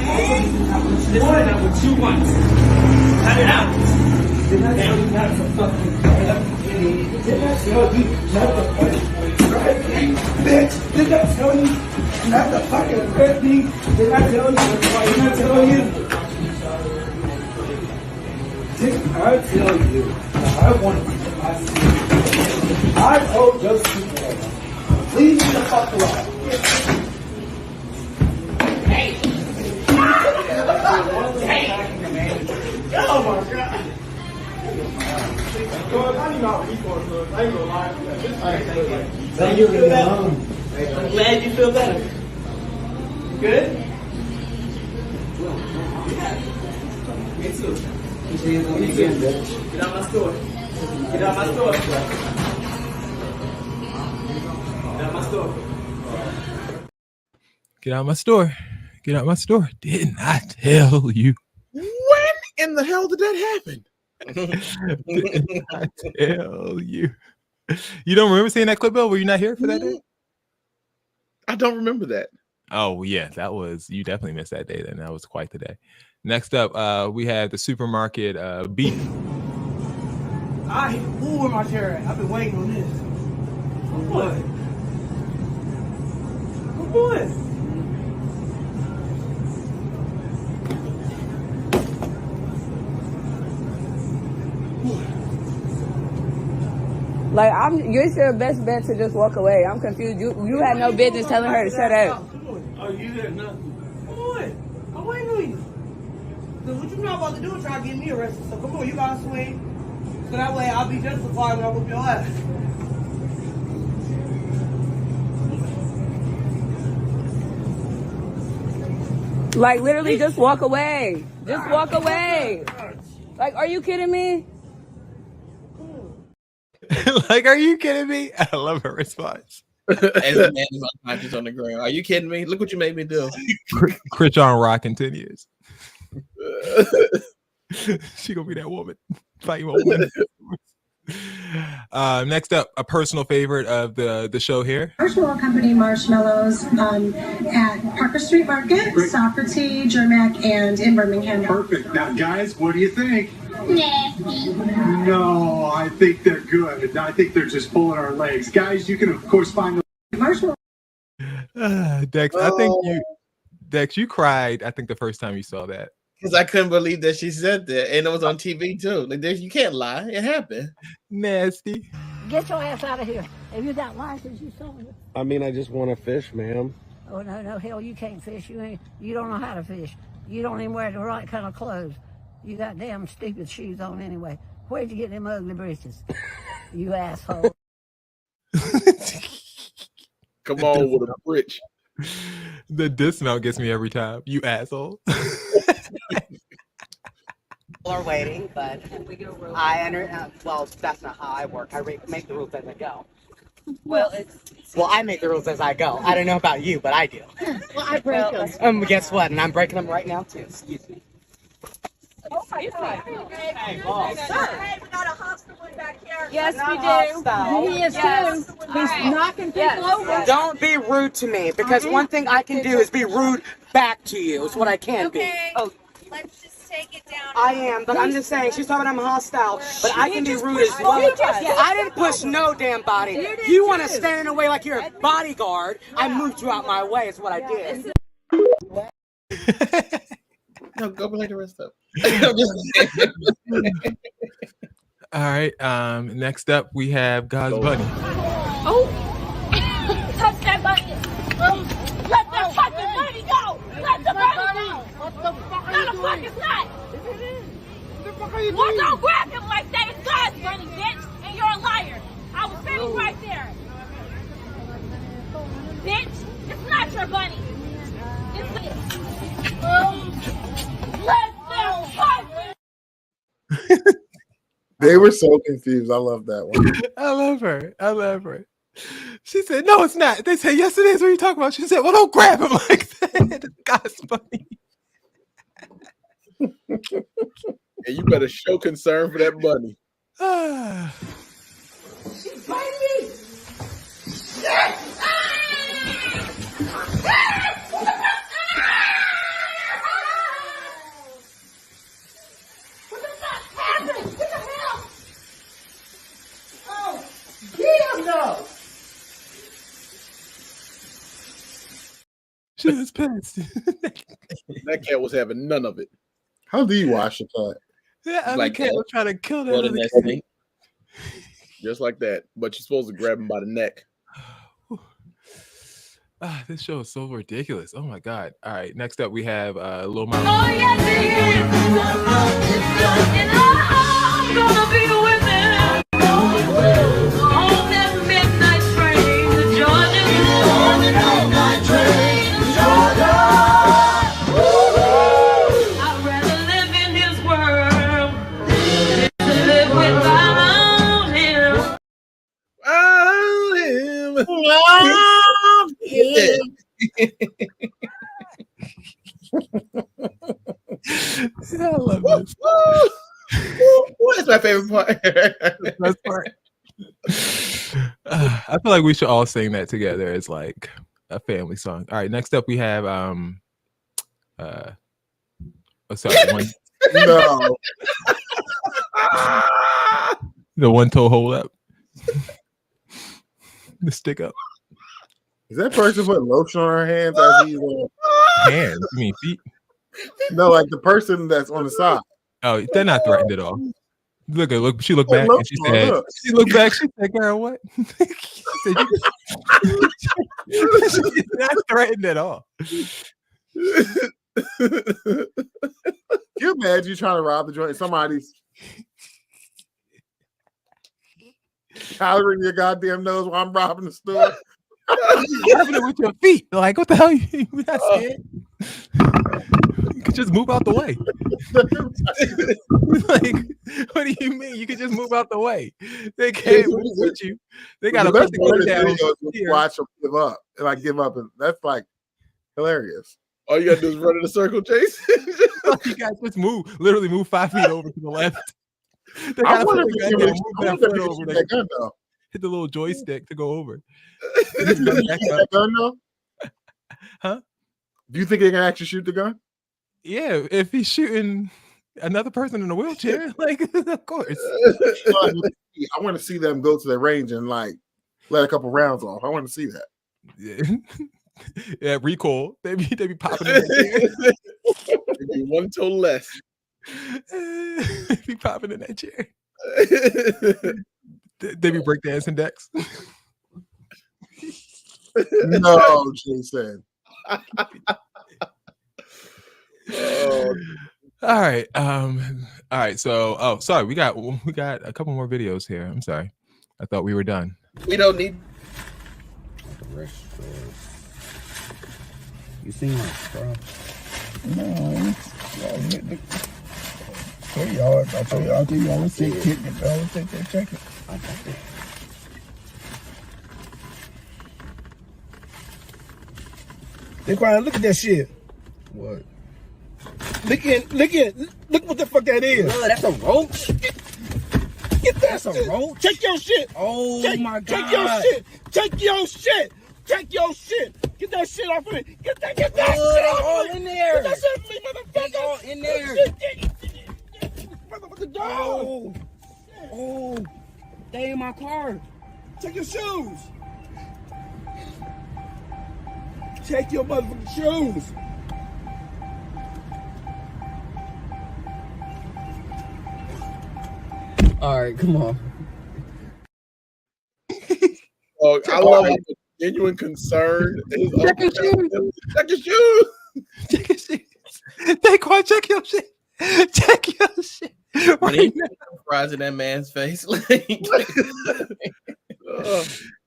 [SPEAKER 11] This is not what you want. Cut it out. Did I tell you not to fucking cut up? Did I tell you not to fucking grab me? Bitch, did I tell you not to fucking grab me? Did I tell you? Did I tell you? Did I tell you? I want to be my secret. I told Josephine, leave me the fuck alone. Hey! Oh my God! Thank you. I'm glad you feel better. You good? Me too. Me too. Get out my store. Get out my store. Get out my store.
[SPEAKER 2] Get out my store. Get out my store. Didn't I tell you?
[SPEAKER 5] When in the hell did that happen?
[SPEAKER 2] Didn't I tell you? You don't remember seeing that clip, Bill? Were you not here for that day?
[SPEAKER 5] I don't remember that.
[SPEAKER 2] Oh, yeah. That was, you definitely missed that day then. That was quite the day. Next up, we had the supermarket beef.
[SPEAKER 11] I hit the pool in my chair at. I've been waiting on this. For what? For what?
[SPEAKER 13] Like, you're your best bet to just walk away. I'm confused. You had no business telling her to shut up.
[SPEAKER 11] Oh, you did nothing. Come on. I'm waiting on you. Because what you not about to do is try to get me arrested. So come on, you gotta swing. So that way I'll be justified when I whoop your ass.
[SPEAKER 13] Like, literally, just walk away. Just walk away. Like, are you kidding me?
[SPEAKER 2] Like, are you kidding me? I love her response.
[SPEAKER 1] As the man is unconscious on the ground. Are you kidding me? Look what you made me do.
[SPEAKER 2] Chris on Rock continues. She gonna be that woman fighting woman. Next up, a personal favorite of the show here.
[SPEAKER 14] Marshmallow Company marshmallows at Parker Street Market, Socrates, Germac, and in Birmingham.
[SPEAKER 15] Perfect. Now, guys, what do you think?
[SPEAKER 14] Nasty.
[SPEAKER 15] No, I think they're good. I think they're just pulling our legs. Guys, you can, of course, find the
[SPEAKER 14] marshmallow.
[SPEAKER 2] Dex, I think Dex, you cried, I think, the first time you saw that.
[SPEAKER 1] Because I couldn't believe that she said that. And it was on TV, too. Like, you can't lie. It happened.
[SPEAKER 2] Nasty.
[SPEAKER 16] Get your ass out of here. If you got license, you sold it.
[SPEAKER 17] I mean, I just want to fish, ma'am.
[SPEAKER 16] Oh, no, hell, you can't fish. You don't know how to fish. You don't even wear the right kind of clothes. You got damn stupid shoes on anyway. Where'd you get them ugly breeches? You asshole.
[SPEAKER 5] Come on with a bridge.
[SPEAKER 2] The dismount gets me every time. You asshole.
[SPEAKER 18] Are waiting, but I enter. Well, that's not how I work. I make the rules as I go. Well, I make the rules as I go. I don't know about you, but I do.
[SPEAKER 16] Well, I break them.
[SPEAKER 18] Guess what? And I'm breaking them right now too. Excuse me.
[SPEAKER 16] Oh my God.
[SPEAKER 18] Hey, boss.
[SPEAKER 16] Hey, we got a hospital back here. Yes,
[SPEAKER 18] Not
[SPEAKER 16] we do.
[SPEAKER 18] hostile.
[SPEAKER 16] He is too. He's knocking people over.
[SPEAKER 18] Don't be rude to me, because one thing I can do is be rude back to you. It's what I can be. Oh.
[SPEAKER 16] Let's just take it down.
[SPEAKER 18] I am, but I'm just saying, she's talking I'm hostile, but I can be rude as well. I didn't push no damn body. You want to stand in the way like you're a bodyguard. I moved you out my way is what I did.
[SPEAKER 1] No, go play the rest of
[SPEAKER 2] All right. Next up, we have God's Bunny.
[SPEAKER 16] Oh, touch that bunny. Let that fucking bunny go. Let the bunny go. What the fuck are you doing? No, the fuck is not. What the fuck are you doing? Well, don't grab him like that. It's God's bunny, bitch. And you're a liar. I was standing right there. Bitch, it's not your bunny. It's this. Let them fucking.
[SPEAKER 3] They were so confused. I love that one.
[SPEAKER 2] I love her. She said, no, it's not. They said, yes, it is. What are you talking about? She said, well, don't grab him like that. God's funny.
[SPEAKER 5] And you better show concern for that bunny.
[SPEAKER 16] She's biting me. What the fuck happened? What the hell? Oh, damn no.
[SPEAKER 2] She was pissed.
[SPEAKER 5] That cat was having none of it.
[SPEAKER 3] How do you wash a cat?
[SPEAKER 2] Yeah,
[SPEAKER 1] Like
[SPEAKER 2] cat was trying to kill that other cat.
[SPEAKER 1] snake.
[SPEAKER 5] Just like that. But you're supposed to grab him by the neck.
[SPEAKER 2] This show is so ridiculous. Oh my God. All right. Next up, we have Lil Mama.
[SPEAKER 16] Oh, yes, it is. And I'm gonna be with him. On that midnight train to Georgia. On the midnight train to Georgia. I'd rather live in his world than to live without him.
[SPEAKER 2] I love this.
[SPEAKER 1] That's my favorite part.
[SPEAKER 2] Best part. I feel like we should all sing that together as like a family song. All right, next up we have what's up?
[SPEAKER 3] No.
[SPEAKER 2] The one toe hold up. The stick up.
[SPEAKER 3] Is that person putting lotion on her hands as he's
[SPEAKER 2] Hands? You mean feet?
[SPEAKER 3] No, like the person that's on the side.
[SPEAKER 2] Oh, they're not threatened at all. Look. She looked
[SPEAKER 3] Oh,
[SPEAKER 2] back
[SPEAKER 3] look,
[SPEAKER 2] and she said,
[SPEAKER 3] look.
[SPEAKER 2] "She looked back. She said, girl, what?" She's not threatened at all.
[SPEAKER 3] Can you imagine you trying to rob the joint and somebody's coloring your goddamn nose while I'm robbing the store?
[SPEAKER 2] Robbing it with your feet. Like, what the hell? You not scared? You could just move out the way. Like, what do you mean? You could just move out the way. They can't move with you. They got to put the gun down.
[SPEAKER 3] Watch them give up. And I give up, and that's like hilarious.
[SPEAKER 5] All you gotta do is run in a circle, Chase.
[SPEAKER 2] You guys just move. Literally move 5 feet over to the left. They
[SPEAKER 3] I
[SPEAKER 2] gotta
[SPEAKER 3] wonder
[SPEAKER 2] put
[SPEAKER 3] if
[SPEAKER 2] the
[SPEAKER 3] you
[SPEAKER 2] gun
[SPEAKER 3] can
[SPEAKER 2] down, move
[SPEAKER 3] really-
[SPEAKER 2] that foot over
[SPEAKER 3] shoot
[SPEAKER 2] there.
[SPEAKER 3] that gun, though.
[SPEAKER 2] Hit the little joystick to go over.
[SPEAKER 3] Can you shoot that gun, though?
[SPEAKER 2] Huh?
[SPEAKER 3] Do you think they can actually shoot the gun?
[SPEAKER 2] Yeah, if he's shooting another person in a wheelchair, like of course.
[SPEAKER 3] I want to see them go to the range and like let a couple rounds off. I want to see that.
[SPEAKER 2] Yeah, yeah, recoil. They be popping in that chair.
[SPEAKER 5] Maybe one toe less.
[SPEAKER 2] They be popping in that chair. They be breakdancing decks.
[SPEAKER 3] No, Jason.
[SPEAKER 2] All right. All right. So, sorry, we got a couple more videos here. I'm sorry. I thought we were done.
[SPEAKER 1] We don't need.
[SPEAKER 11] You seen my bro?
[SPEAKER 4] No. Y'all, I told you, I was take that jacket. They quiet. Look at that shit.
[SPEAKER 11] What?
[SPEAKER 4] Look what the fuck that is.
[SPEAKER 11] No, that's a roach.
[SPEAKER 4] Get that shit.
[SPEAKER 11] roach.
[SPEAKER 4] Check your shit.
[SPEAKER 11] Oh my god.
[SPEAKER 4] Check your shit. Check your shit. Check your shit. Get that shit off of me. Get that shit
[SPEAKER 11] all
[SPEAKER 4] off of me.
[SPEAKER 11] in there.
[SPEAKER 4] Get that shit off of me, motherfucker.
[SPEAKER 11] They all in there.
[SPEAKER 4] Motherfucker, dog.
[SPEAKER 11] Oh, they in my car.
[SPEAKER 4] Check your shoes. Check your motherfucking shoes.
[SPEAKER 11] All right, come on.
[SPEAKER 5] Oh, I love the genuine concern.
[SPEAKER 4] Check your shoes.
[SPEAKER 5] Check your shoes.
[SPEAKER 2] Check your shit. Daquan, check your shit. Check your shit.
[SPEAKER 1] When he fries in that man's face, like,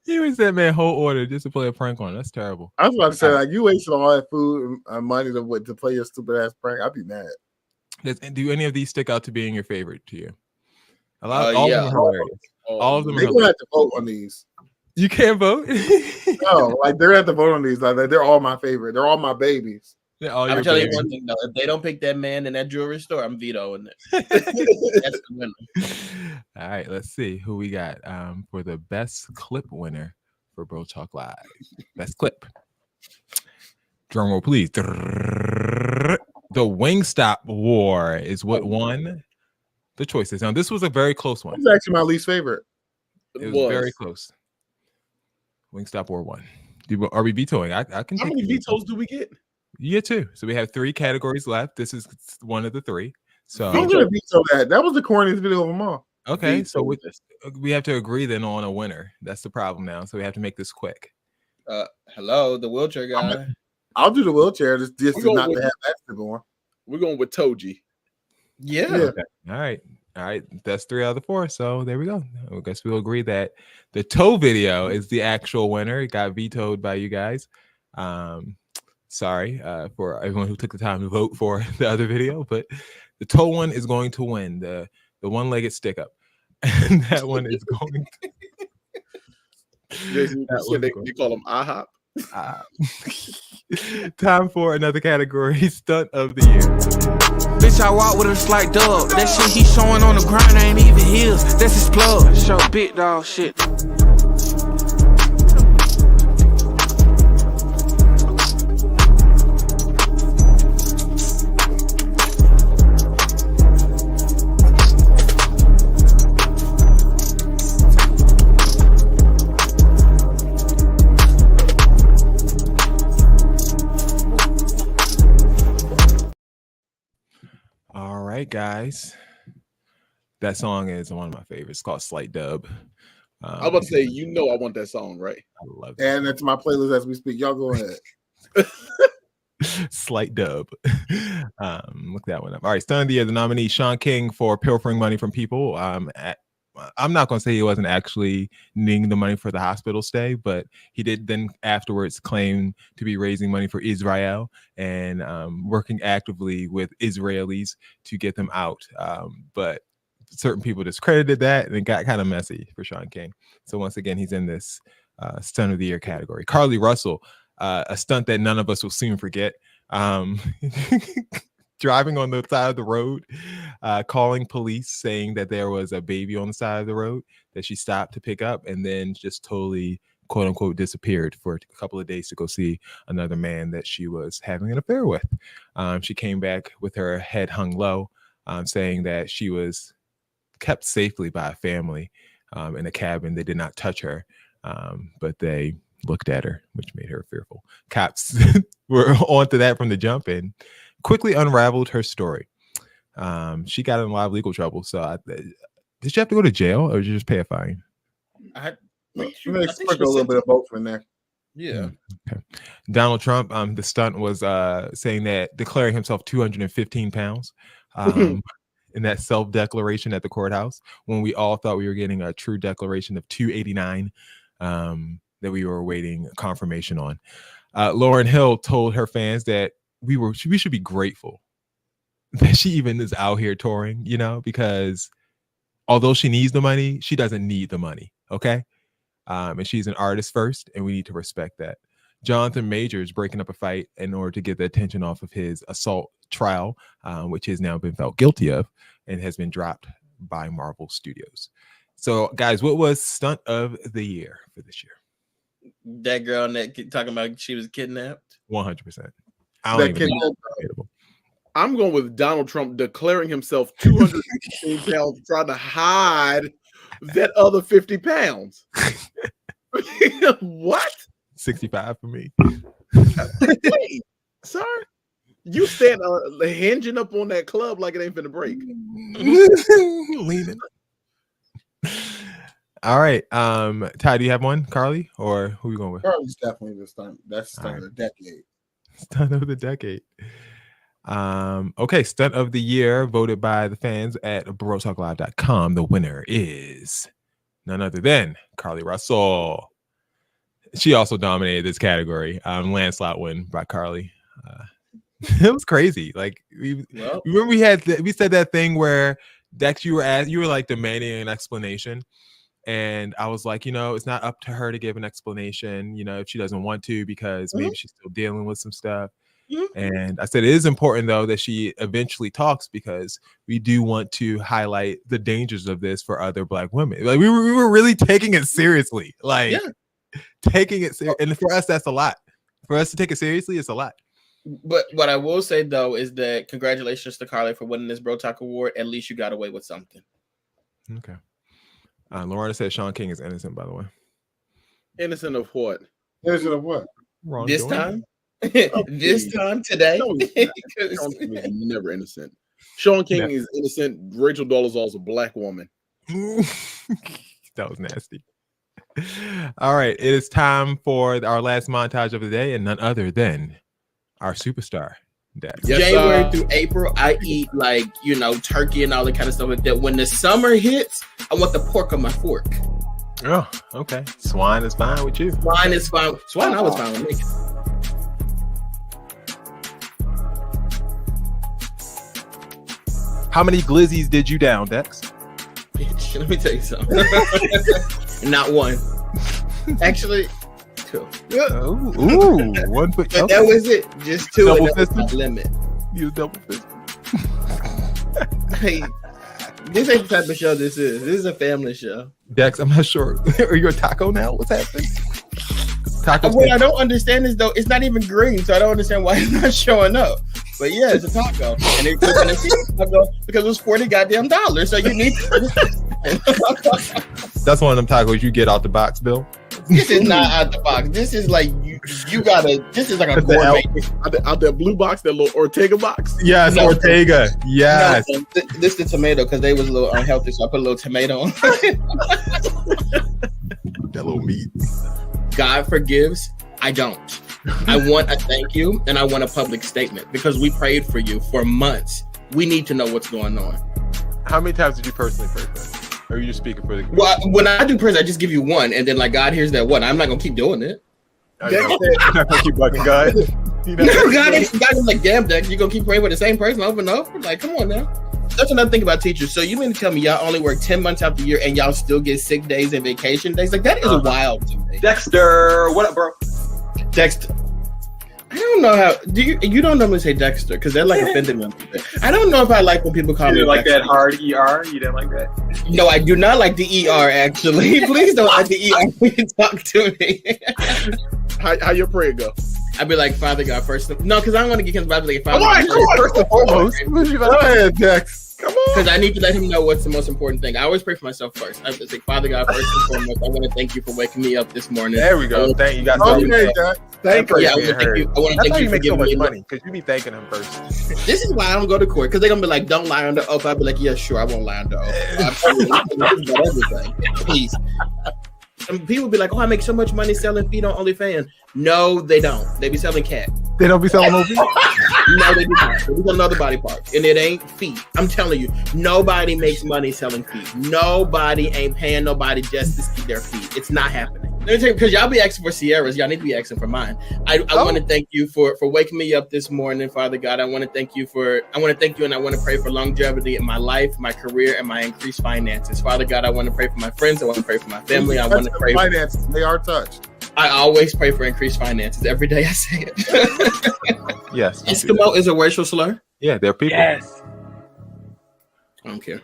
[SPEAKER 2] he was that man whole order just to play a prank on. That's terrible.
[SPEAKER 3] I was about to say, like, you wasted all that food and money to play your stupid ass prank. I'd be mad.
[SPEAKER 2] Do any of these stick out to being your favorite to you? All of them are hilarious. All of them are
[SPEAKER 3] They're gonna have to vote on these.
[SPEAKER 2] You can't vote?
[SPEAKER 3] No, like they're gonna have to vote on these. Like they're all my favorite. They're all my babies.
[SPEAKER 1] I'm telling you one thing though: if they don't pick that man in that jewelry store, I'm vetoing it. That's the winner.
[SPEAKER 2] All right, let's see who we got for the best clip winner for BroTalk Live. Best clip. Drum roll, please. The Wingstop War is what won the choices. Now, this was a very close one.
[SPEAKER 3] It's actually my least favorite.
[SPEAKER 2] It was very close. Wingstop War won. Are we vetoing? I can.
[SPEAKER 5] How many vetoes do we get?
[SPEAKER 2] You get 2. So we have 3 categories left. This is one of the 3. So
[SPEAKER 3] I'm gonna veto that. That was the corniest video of them all.
[SPEAKER 2] Okay, so we have to agree then on a winner. That's the problem now. So we have to make this quick.
[SPEAKER 1] Hello, the wheelchair guy.
[SPEAKER 3] I'll do the wheelchair. Just is not to have that stupid one.
[SPEAKER 5] We're going with Toji.
[SPEAKER 1] Yeah.
[SPEAKER 2] Okay. All right. That's 3 out of the 4. So there we go. I guess we'll agree that the toe video is the actual winner. It got vetoed by you guys. Sorry for everyone who took the time to vote for the other video, but the toe one is going to win. The one-legged stick up. And that one is going to
[SPEAKER 5] Jason, you call them IHOP.
[SPEAKER 2] Time for another category, stunt of the year.
[SPEAKER 12] Bitch, I walk with a slight dub. That shit he showing on the ground ain't even his. That's his plug. Show big dog shit.
[SPEAKER 2] All right, guys. That song is one of my favorites. It's called Slight Dub.
[SPEAKER 5] I was about to say, you know I want that song, right?
[SPEAKER 2] I love it.
[SPEAKER 3] And it's my playlist as we speak. Y'all go ahead.
[SPEAKER 2] Slight Dub. Look that one up. All right, Stunt of the Year. The nominee, Sean King for pilfering money from people. I'm not going to say he wasn't actually needing the money for the hospital stay, but he did then afterwards claim to be raising money for Israel and working actively with Israelis to get them out. But certain people discredited that, and it got kind of messy for Sean King. So once again, he's in this stunt of the year category. Carly Russell, a stunt that none of us will soon forget. Driving on the side of the road, calling police saying that there was a baby on the side of the road that she stopped to pick up, and then just totally, quote unquote, disappeared for a couple of days to go see another man that she was having an affair with. She came back with her head hung low, saying that she was kept safely by a family in a cabin. They did not touch her, but they looked at her, which made her fearful. Cops were onto that from the jump and quickly unraveled her story. She got in a lot of legal trouble. So did she have to go to jail, or did you just pay a fine?
[SPEAKER 3] I think a little bit of both in there.
[SPEAKER 1] Yeah.
[SPEAKER 2] Okay. Donald Trump, the stunt was saying that declaring himself 215 pounds in that self-declaration at the courthouse, when we all thought we were getting a true declaration of 289 that we were awaiting confirmation on. Lauryn Hill told her fans that we should be grateful that she even is out here touring, because although she needs the money, she doesn't need the money. Okay. And she's an artist first, and we need to respect that. Jonathan Majors breaking up a fight in order to get the attention off of his assault trial, which has now been felt guilty of and has been dropped by Marvel Studios. So guys, what was stunt of the year for this year?
[SPEAKER 1] That girl that talking about she was kidnapped.
[SPEAKER 2] 100%.
[SPEAKER 5] I'm going with Donald Trump declaring himself 215 pounds, trying to hide that other 50 pounds. What?
[SPEAKER 2] 65 for me.
[SPEAKER 5] Wait, sir, you stand hinging up on that club like it ain't finna break.
[SPEAKER 2] Leaning. All right. Ty, do you have one? Carly, or who are you going with?
[SPEAKER 3] Carly's definitely the stunt. That's the stunt of the decade.
[SPEAKER 2] Stunt of the decade. Okay, stunt of the year voted by the fans at BroTalkLive.com. The winner is none other than Carly Russell. She also dominated this category. Landslide win by Carly. It was crazy. Like remember we said that thing where Dex, you were like demanding an explanation. And I was like, it's not up to her to give an explanation, if she doesn't want to, because maybe she's still dealing with some stuff. And I said, it is important, though, that she eventually talks, because we do want to highlight the dangers of this for other Black women. Like we were really taking it seriously, taking it seriously. And for us, that's a lot. For us to take it seriously, it's a lot.
[SPEAKER 1] But what I will say, though, is that congratulations to Carly for winning this BroTalk Award. At least you got away with something.
[SPEAKER 2] Okay. Loretta said Sean King is innocent, by the way.
[SPEAKER 5] Innocent of what?
[SPEAKER 3] Innocent of what?
[SPEAKER 1] This time? This time today?
[SPEAKER 5] Sean King is never innocent. Sean King is innocent. Rachel Dolezal's a Black woman.
[SPEAKER 2] That was nasty. All right. It is time for our last montage of the day, and none other than our superstar. Yes,
[SPEAKER 1] January through April, I eat turkey and all that kind of stuff like that. When the summer hits, I want the pork on my fork.
[SPEAKER 2] Oh, okay. Swine is fine with you.
[SPEAKER 1] Swine is fine. Swine, I was fine with me.
[SPEAKER 2] How many glizzies did you down, Dex?
[SPEAKER 1] Bitch, let me tell you something. Not one. Actually, two.
[SPEAKER 2] Ooh, 1 foot.
[SPEAKER 1] But that was it. Just two.
[SPEAKER 2] Double
[SPEAKER 1] That was my limit.
[SPEAKER 2] You double fist.
[SPEAKER 1] Hey, this ain't the type of show this is. This is a family show.
[SPEAKER 2] Dex, I'm not sure. Are you a taco now? What's happening?
[SPEAKER 1] What I don't understand is, though, it's not even green, so I don't understand why it's not showing up. But yeah, it's a taco, and they're cooking a taco because it was $40 goddamn. So you need to.
[SPEAKER 2] That's one of them tacos you get out the box, Bill.
[SPEAKER 1] This is not out the box. This is like you gotta. This is like a gourmet.
[SPEAKER 5] Out that blue box, that little Ortega box.
[SPEAKER 2] Yes, no, Ortega. Yes.
[SPEAKER 1] No, this is the tomato because they was a little unhealthy, so I put a little tomato on.
[SPEAKER 2] That little meat.
[SPEAKER 1] God forgives. I don't. I want a thank you, and I want a public statement because we prayed for you for months. We need to know what's going on.
[SPEAKER 2] How many times did you personally pray for? Or are you just speaking for the
[SPEAKER 1] Well, when I do prayers, I just give you one, and then like God hears that one. I'm not gonna keep doing it.
[SPEAKER 2] You're not gonna keep bugging God.
[SPEAKER 1] No, God is like, damn, Dex, you gonna keep praying for the same person over and over? Like, come on now. That's another thing about teachers. So you mean to tell me y'all only work 10 months out the year and y'all still get sick days and vacation days? Like, that is wild to me.
[SPEAKER 10] Dexter, what up, bro?
[SPEAKER 1] Dexter. I don't know how. You don't normally say Dexter because they're like offended me. I don't know if I like when people call me
[SPEAKER 10] like
[SPEAKER 1] Dexter.
[SPEAKER 10] that hard ER. You didn't like that?
[SPEAKER 1] No, I do not like the ER. Actually, please don't like the ER when you talk to me.
[SPEAKER 5] How your prayer go?
[SPEAKER 1] I'd be like, Father God first. No, because I don't want to get him. I'd be like, Father
[SPEAKER 5] Come on,
[SPEAKER 1] God
[SPEAKER 5] first and foremost.
[SPEAKER 3] Go ahead, Dex. Come on.
[SPEAKER 1] Because I need to let him know what's the most important thing. I always pray for myself first. I just say, Father God, first and foremost, I want to thank you for waking me up this morning.
[SPEAKER 2] There we go. Thank you. Guys.
[SPEAKER 3] Okay, Dex.
[SPEAKER 1] Thank you. Yeah, I want to thank you. I want to
[SPEAKER 2] That's
[SPEAKER 1] thank
[SPEAKER 2] how
[SPEAKER 1] you
[SPEAKER 2] you
[SPEAKER 1] for
[SPEAKER 2] make so
[SPEAKER 1] giving
[SPEAKER 2] much
[SPEAKER 1] me
[SPEAKER 2] money, because you be thanking him first.
[SPEAKER 1] This is why I don't go to court, because they're gonna be like, "Don't lie under oath." I'll be like, "Yeah, sure, I won't lie under oath." Absolutely, everything. Please. And people be like, "Oh, I make so much money selling feet on OnlyFans." No, they don't. They be selling cat.
[SPEAKER 2] They don't be selling no feet.
[SPEAKER 1] No, they do not. They do another body part, and it ain't feet. I'm telling you, nobody makes money selling feet. Nobody ain't paying nobody just to see their feet. It's not happening. Let me tell you, because y'all be asking for Sierra's, y'all need to be asking for mine. I want to thank you for waking me up this morning, Father God. I want to thank you, and I want to pray for longevity in my life, my career, and my increased finances. Father God, I want to pray for my friends. I want to pray for my family. I want to pray for
[SPEAKER 3] finances. They are touched.
[SPEAKER 1] I always pray for increased finances. Every day I say it.
[SPEAKER 2] Yes.
[SPEAKER 1] Eskimo is a racial slur?
[SPEAKER 2] Yeah, they're people.
[SPEAKER 10] Yes.
[SPEAKER 1] I don't care.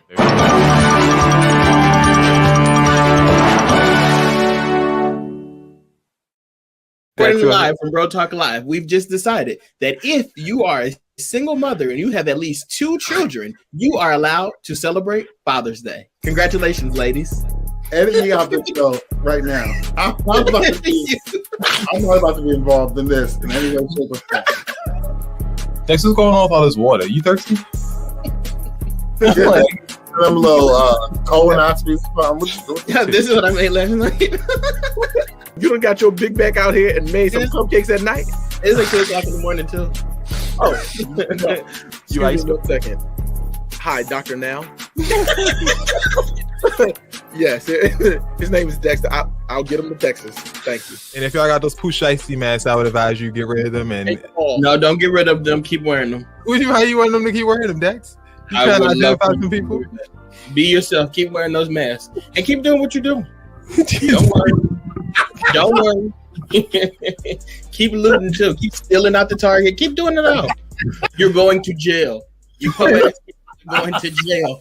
[SPEAKER 1] Recording live from BroTalk Live, we've just decided that if you are a single mother and you have at least 2 children, you are allowed to celebrate Father's Day. Congratulations, ladies.
[SPEAKER 3] Edit me out this show right now. I'm not about to be involved in this in any way, shape, or form.
[SPEAKER 2] Dex, what's going on with all this water? You thirsty?
[SPEAKER 3] Yeah, them little colonoscopies.
[SPEAKER 1] Yeah, this is what I made last night.
[SPEAKER 5] You done got your big back out here and made some cupcakes at night?
[SPEAKER 1] It's like 2 o'clock in the morning, too.
[SPEAKER 5] Oh, you iced 1 second. Hi, Dr. Now. Yes, his name is Dexter. I'll get him to Texas. Thank you.
[SPEAKER 2] And if y'all got those Pooh Shiesty masks, I would advise you get rid of them. And
[SPEAKER 1] no, don't get rid of them. Keep wearing them.
[SPEAKER 2] How you want them to keep wearing them, Dex? You trying to identify some people?
[SPEAKER 1] Be yourself. Keep wearing those masks and keep doing what you're doing. Don't worry. Don't worry. Keep looting too. Keep stealing out the Target. Keep doing it all. You're going to jail. You're going to jail.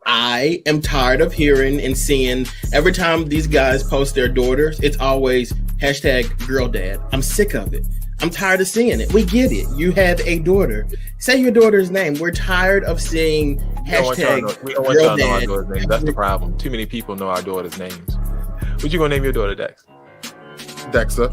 [SPEAKER 1] I am tired of hearing and seeing every time these guys post their daughters, it's always #girldad. I'm sick of it. I'm tired of seeing it. We get it. You have a daughter. Say your daughter's name. We're tired of seeing
[SPEAKER 2] we don't want y'all to know our daughter's name. That's the problem. Too many people know our daughter's names. What you gonna name your daughter, Dex?
[SPEAKER 3] Dexter.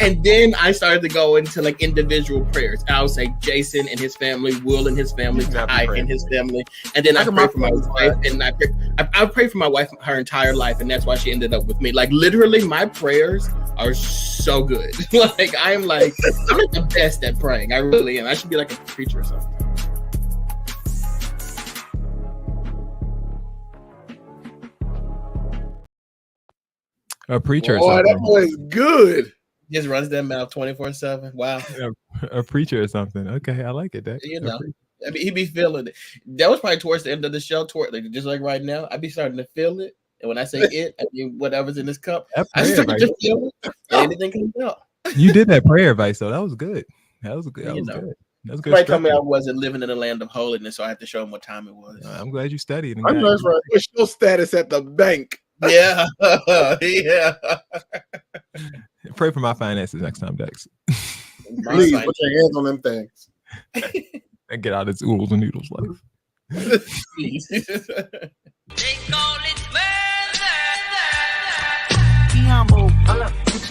[SPEAKER 1] And then I started to go into like individual prayers. I would say Jason and his family, Will and his family, Ty and his family, and then I pray for my wife. And I pray for my wife her entire life, and that's why she ended up with me. Like literally, my prayers are so good. Like I'm like the best at praying. I really am. I should be like a preacher or something.
[SPEAKER 2] A preacher.
[SPEAKER 5] Boy, that boy is good.
[SPEAKER 1] Just runs that mouth 24/7. Wow.
[SPEAKER 2] A preacher or something. Okay, I like it. Dex.
[SPEAKER 1] You know, I mean, he be feeling it. That was probably towards the end of the show, just like right now. I be starting to feel it, and when I say it, I mean whatever's in this cup. I start to feel it. Anything comes out.
[SPEAKER 2] You did that prayer advice, though. That was good. That was good. That was good. That was good.
[SPEAKER 1] Somebody told me I wasn't living in the land of holiness, so I had to show him what time it was.
[SPEAKER 2] I'm glad you studied.
[SPEAKER 5] I'm glad you push your status at the bank.
[SPEAKER 1] Yeah, yeah.
[SPEAKER 2] Pray for my finances next time, Dex.
[SPEAKER 3] Please put your hands on them things
[SPEAKER 2] and get out of this oodles and noodles life.
[SPEAKER 11] Be humble.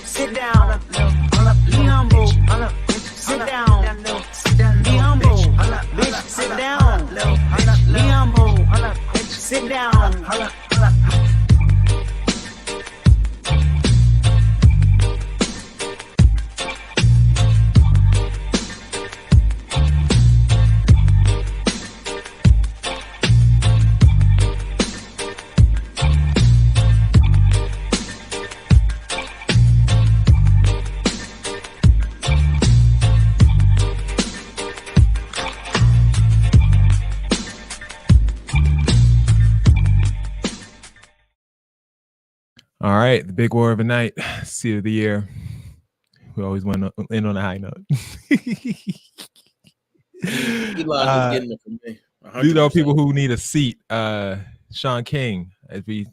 [SPEAKER 11] Sit down. Be humble. Sit down. Be humble. Bitch, sit down. Be humble. Sit down.
[SPEAKER 2] All right, the big war of the night, seat of the year. We always went in on a high note.
[SPEAKER 1] Elon is getting it from me. 100%.
[SPEAKER 2] These are people who need a seat. Sean King, as we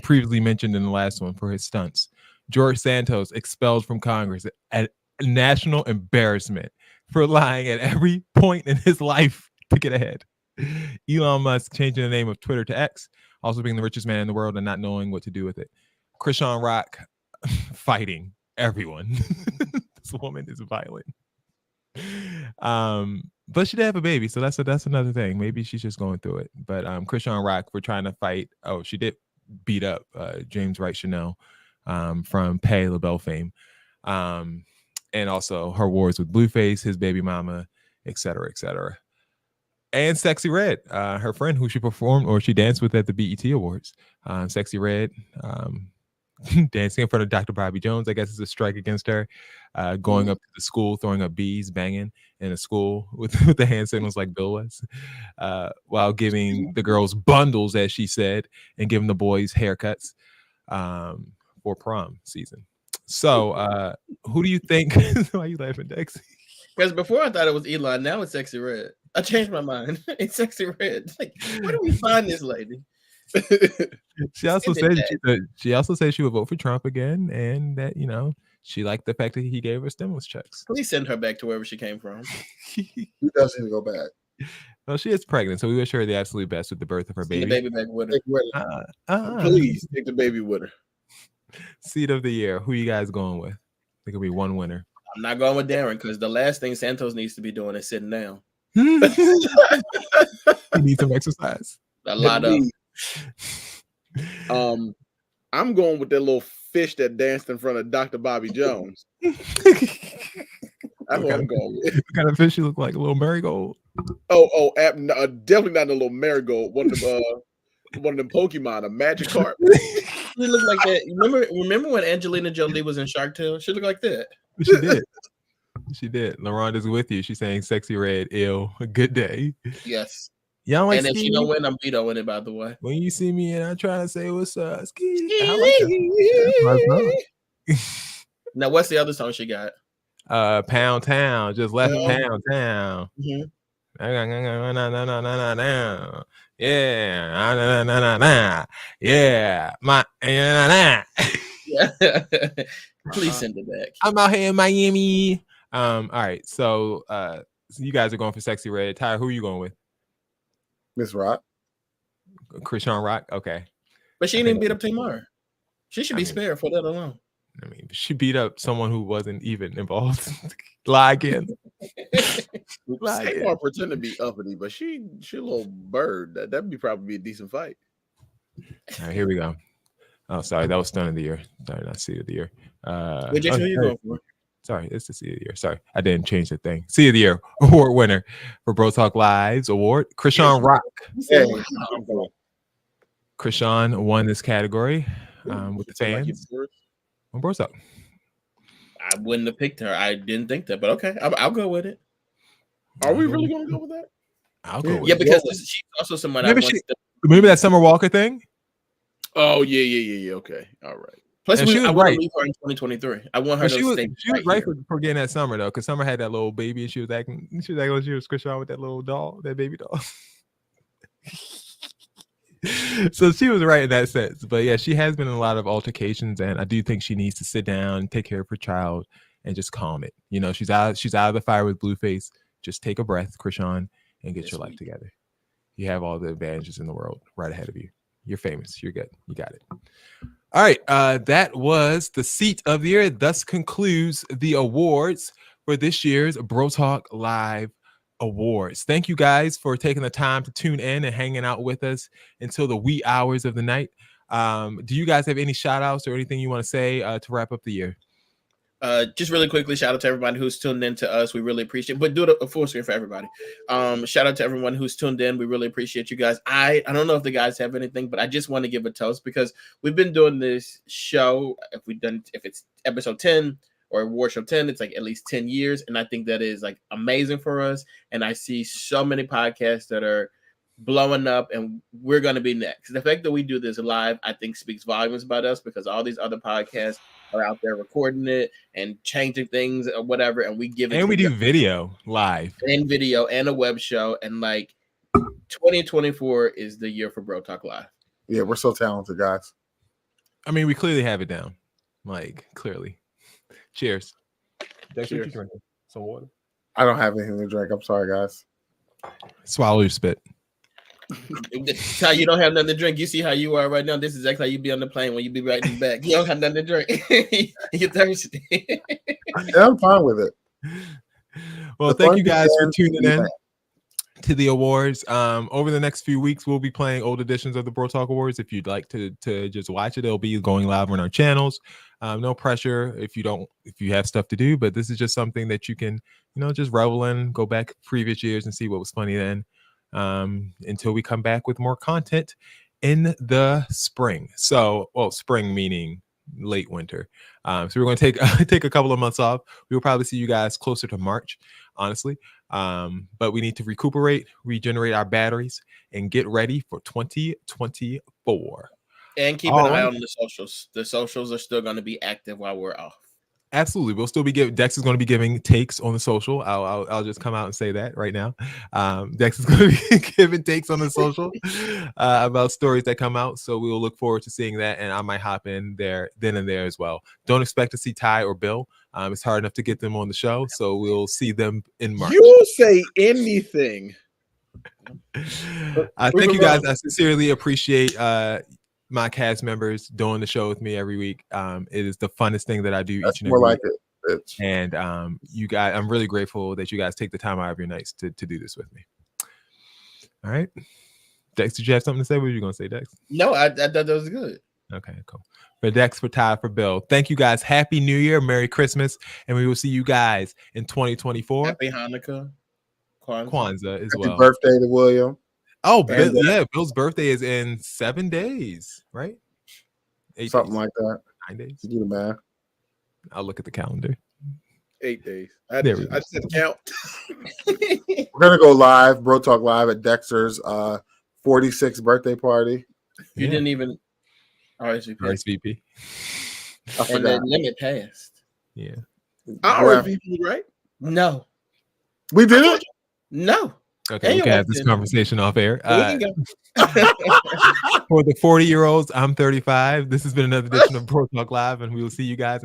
[SPEAKER 2] previously mentioned in the last one, for his stunts. George Santos expelled from Congress at a national embarrassment for lying at every point in his life to get ahead. Elon Musk changing the name of Twitter to X, also being the richest man in the world and not knowing what to do with it. Krishan Rock fighting everyone. This woman is violent. But she did have a baby, so that's another thing. Maybe she's just going through it. But Krishan Rock, we're trying to fight. Oh, she did beat up James Wright Chanel from Pay LaBelle fame, and also her wars with Blueface, his baby mama, etc., etc. And Sexy Red, her friend who she performed or she danced with at the BET Awards. Sexy Red dancing in front of Dr. Bobby Jones, I guess is a strike against her. Going up to the school, throwing up bees, banging in a school with the hand signals like Bill was, while giving the girls bundles, as she said, and giving the boys haircuts for prom season. So who do you think? Why are you laughing, Dex?
[SPEAKER 1] Because before I thought it was Elon, now it's Sexy Red. I changed my mind. It's Sexy Red. Like, where do we find this lady?
[SPEAKER 2] She also said she would vote for Trump again, and that she liked the fact that he gave her stimulus checks.
[SPEAKER 1] Please send her back to wherever she came from.
[SPEAKER 3] He doesn't go back.
[SPEAKER 2] Well, she is pregnant, so we wish her the absolute best with the birth of her baby.
[SPEAKER 1] The baby back with her.
[SPEAKER 5] Please take the baby with her.
[SPEAKER 2] Seat of the year. Who you guys going with? There could be one winner.
[SPEAKER 1] I'm not going with Darren because the last thing Santos needs to be doing is sitting down.
[SPEAKER 2] He needs some exercise.
[SPEAKER 1] A lot of.
[SPEAKER 5] I'm going with that little fish that danced in front of Dr. Bobby Jones. That's what I'm going with.
[SPEAKER 2] What kind of fish you look like? A little marigold?
[SPEAKER 5] Definitely not a little marigold. One of them Pokemon, a Magikarp.
[SPEAKER 1] She looked like that. Remember when Angelina Jolie was in Shark Tale? She looked like that.
[SPEAKER 2] She did. She did. LaRonda's with you. She's saying Sexy Red, ill. Good day.
[SPEAKER 1] Yes.
[SPEAKER 2] Y'all like
[SPEAKER 1] and if she don't win, I'm vetoing it, by the way.
[SPEAKER 2] When you see me and I try to say what's up, ski. I like
[SPEAKER 1] now, what's the other song she got?
[SPEAKER 2] Pound Town. Just left Pound Town.
[SPEAKER 1] Mm-hmm.
[SPEAKER 2] Yeah.
[SPEAKER 1] Please send it back.
[SPEAKER 2] I'm out here in Miami. All right. So you guys are going for Sexy Red. Ty, who are you going with?
[SPEAKER 3] Miss Rock.
[SPEAKER 2] Krishan Rock. Okay.
[SPEAKER 1] But she didn't beat up Tamar. She should be spared for that alone.
[SPEAKER 2] I mean, she beat up someone who wasn't even involved. Lie again.
[SPEAKER 5] Tamar pretend to be uppity, but she a little bird. That'd be probably a decent fight.
[SPEAKER 2] All right, here we go. Oh, sorry, that was Stun of the Year. Sorry, not Seat of the Year.
[SPEAKER 1] Which issue are you going for?
[SPEAKER 2] Sorry, it's the Seat of the Year. Sorry, I didn't change the thing. Seat of the Year award winner for BroTalk Live's award, Krishan Rock.
[SPEAKER 3] Hey,
[SPEAKER 2] Krishan won this category with the fans. On BroTalk.
[SPEAKER 1] I wouldn't have picked her. I didn't think that, but okay, I'll go with it.
[SPEAKER 5] Are we really going to go with that?
[SPEAKER 2] I'll go with
[SPEAKER 1] it.
[SPEAKER 2] it.
[SPEAKER 1] Because she's also someone
[SPEAKER 2] Remember that Summer Walker thing?
[SPEAKER 5] Oh, yeah. Okay. All right.
[SPEAKER 1] Plus,
[SPEAKER 2] she was
[SPEAKER 1] I want
[SPEAKER 2] right.
[SPEAKER 1] to leave her in 2023. I want her to stay.
[SPEAKER 2] She was right for getting that Summer, though, because Summer had that little baby and she was acting like she was Krishan with that little doll, that baby doll. So she was right in that sense. But yeah, she has been in a lot of altercations, and I do think she needs to sit down and take care of her child and just calm it. She's out of the fire with Blueface. Just take a breath, Krishan, and get your life together. You have all the advantages in the world right ahead of you. You're famous. You're good. You got it. All right. That was the Seat of the Year. Thus concludes the awards for this year's BroTalk Live Awards. Thank you guys for taking the time to tune in and hanging out with us until the wee hours of the night. Do you guys have any shout outs or anything you want to say to wrap up the year?
[SPEAKER 1] Just really quickly, shout out to everybody who's tuned in to us. We really appreciate it. But do it a full screen for everybody. Shout out to everyone who's tuned in. We really appreciate you guys. I don't know if the guys have anything, but I just want to give a toast because we've been doing this show. If it's episode 10 or award show 10, it's like at least 10 years. And I think that is like amazing for us. And I see so many podcasts that are blowing up, and we're going to be next. The fact that we do this live, I think, speaks volumes about us, because all these other podcasts are out there recording it and changing things or whatever, and we give it.
[SPEAKER 2] And we do video live
[SPEAKER 1] and video and a web show, and like 2024 is the year for BroTalk Live.
[SPEAKER 3] Yeah, we're so talented, guys.
[SPEAKER 2] I mean, we clearly have it down. Like, clearly. Cheers.
[SPEAKER 3] Cheers.
[SPEAKER 2] Some water.
[SPEAKER 3] I don't have anything to drink. I'm sorry, guys.
[SPEAKER 2] Swallow your spit.
[SPEAKER 1] How you don't have nothing to drink. You see how you are right now. This is exactly how you be on the plane when you be riding back. You don't have nothing to drink. You're thirsty.
[SPEAKER 3] Yeah, I'm fine with it.
[SPEAKER 2] Well, thank you guys for tuning in to the awards. Over the next few weeks, we'll be playing old editions of the BroTalk Awards. If you'd like to just watch it, it'll be going live on our channels. No pressure if you have stuff to do, but this is just something that you can, just revel in, go back previous years and see what was funny then, until we come back with more content in the spring. So, spring meaning late winter. So we're going to take a couple of months off. We will probably see you guys closer to March, honestly. But we need to recuperate, regenerate our batteries, and get ready for 2024.
[SPEAKER 1] And keep an eye on the socials. The socials are still going to be active while we're off.
[SPEAKER 2] Absolutely. We'll still be giving, Dex is going to be giving takes on the social. I'll just come out and say that right now. Dex is going to be giving takes on the social about stories that come out. So we will look forward to seeing that. And I might hop in there then and there as well. Don't expect to see Ty or Bill. It's hard enough to get them on the show. So we'll see them in March.
[SPEAKER 5] You say anything.
[SPEAKER 2] Thank you guys. I sincerely appreciate my cast members doing the show with me every week. It is the funnest thing that I do each and every week.
[SPEAKER 3] It.
[SPEAKER 2] And you guys, I'm really grateful that you guys take the time out of your nights to do this with me. All right. Dex, did you have something to say? What were you going to say, Dex?
[SPEAKER 1] No, I thought that was good.
[SPEAKER 2] Okay, cool. For Dex, for Ty, for Bill. Thank you guys. Happy New Year. Merry Christmas. And we will see you guys in 2024.
[SPEAKER 1] Happy Hanukkah.
[SPEAKER 2] Kwanzaa as well.
[SPEAKER 3] Happy birthday to William.
[SPEAKER 2] Oh, yeah. Bill's birthday is in 7 days, right? 8
[SPEAKER 3] Something
[SPEAKER 2] days.
[SPEAKER 3] like that.
[SPEAKER 2] 9 days.
[SPEAKER 3] You do the math.
[SPEAKER 2] I'll look at the calendar.
[SPEAKER 5] 8 days.
[SPEAKER 2] There we go.
[SPEAKER 5] I said count.
[SPEAKER 3] We're going to go live, BroTalk Live at Dexter's 46th birthday party.
[SPEAKER 1] You didn't even
[SPEAKER 2] RSVP.
[SPEAKER 1] And the limit passed.
[SPEAKER 2] Yeah.
[SPEAKER 5] I RSVP, right?
[SPEAKER 1] No.
[SPEAKER 3] We did it?
[SPEAKER 1] No.
[SPEAKER 2] Okay, we can have this conversation off air.
[SPEAKER 1] We can go.
[SPEAKER 2] For the 40-year-olds, I'm 35. This has been another edition of BroTalk Live, and we will see you guys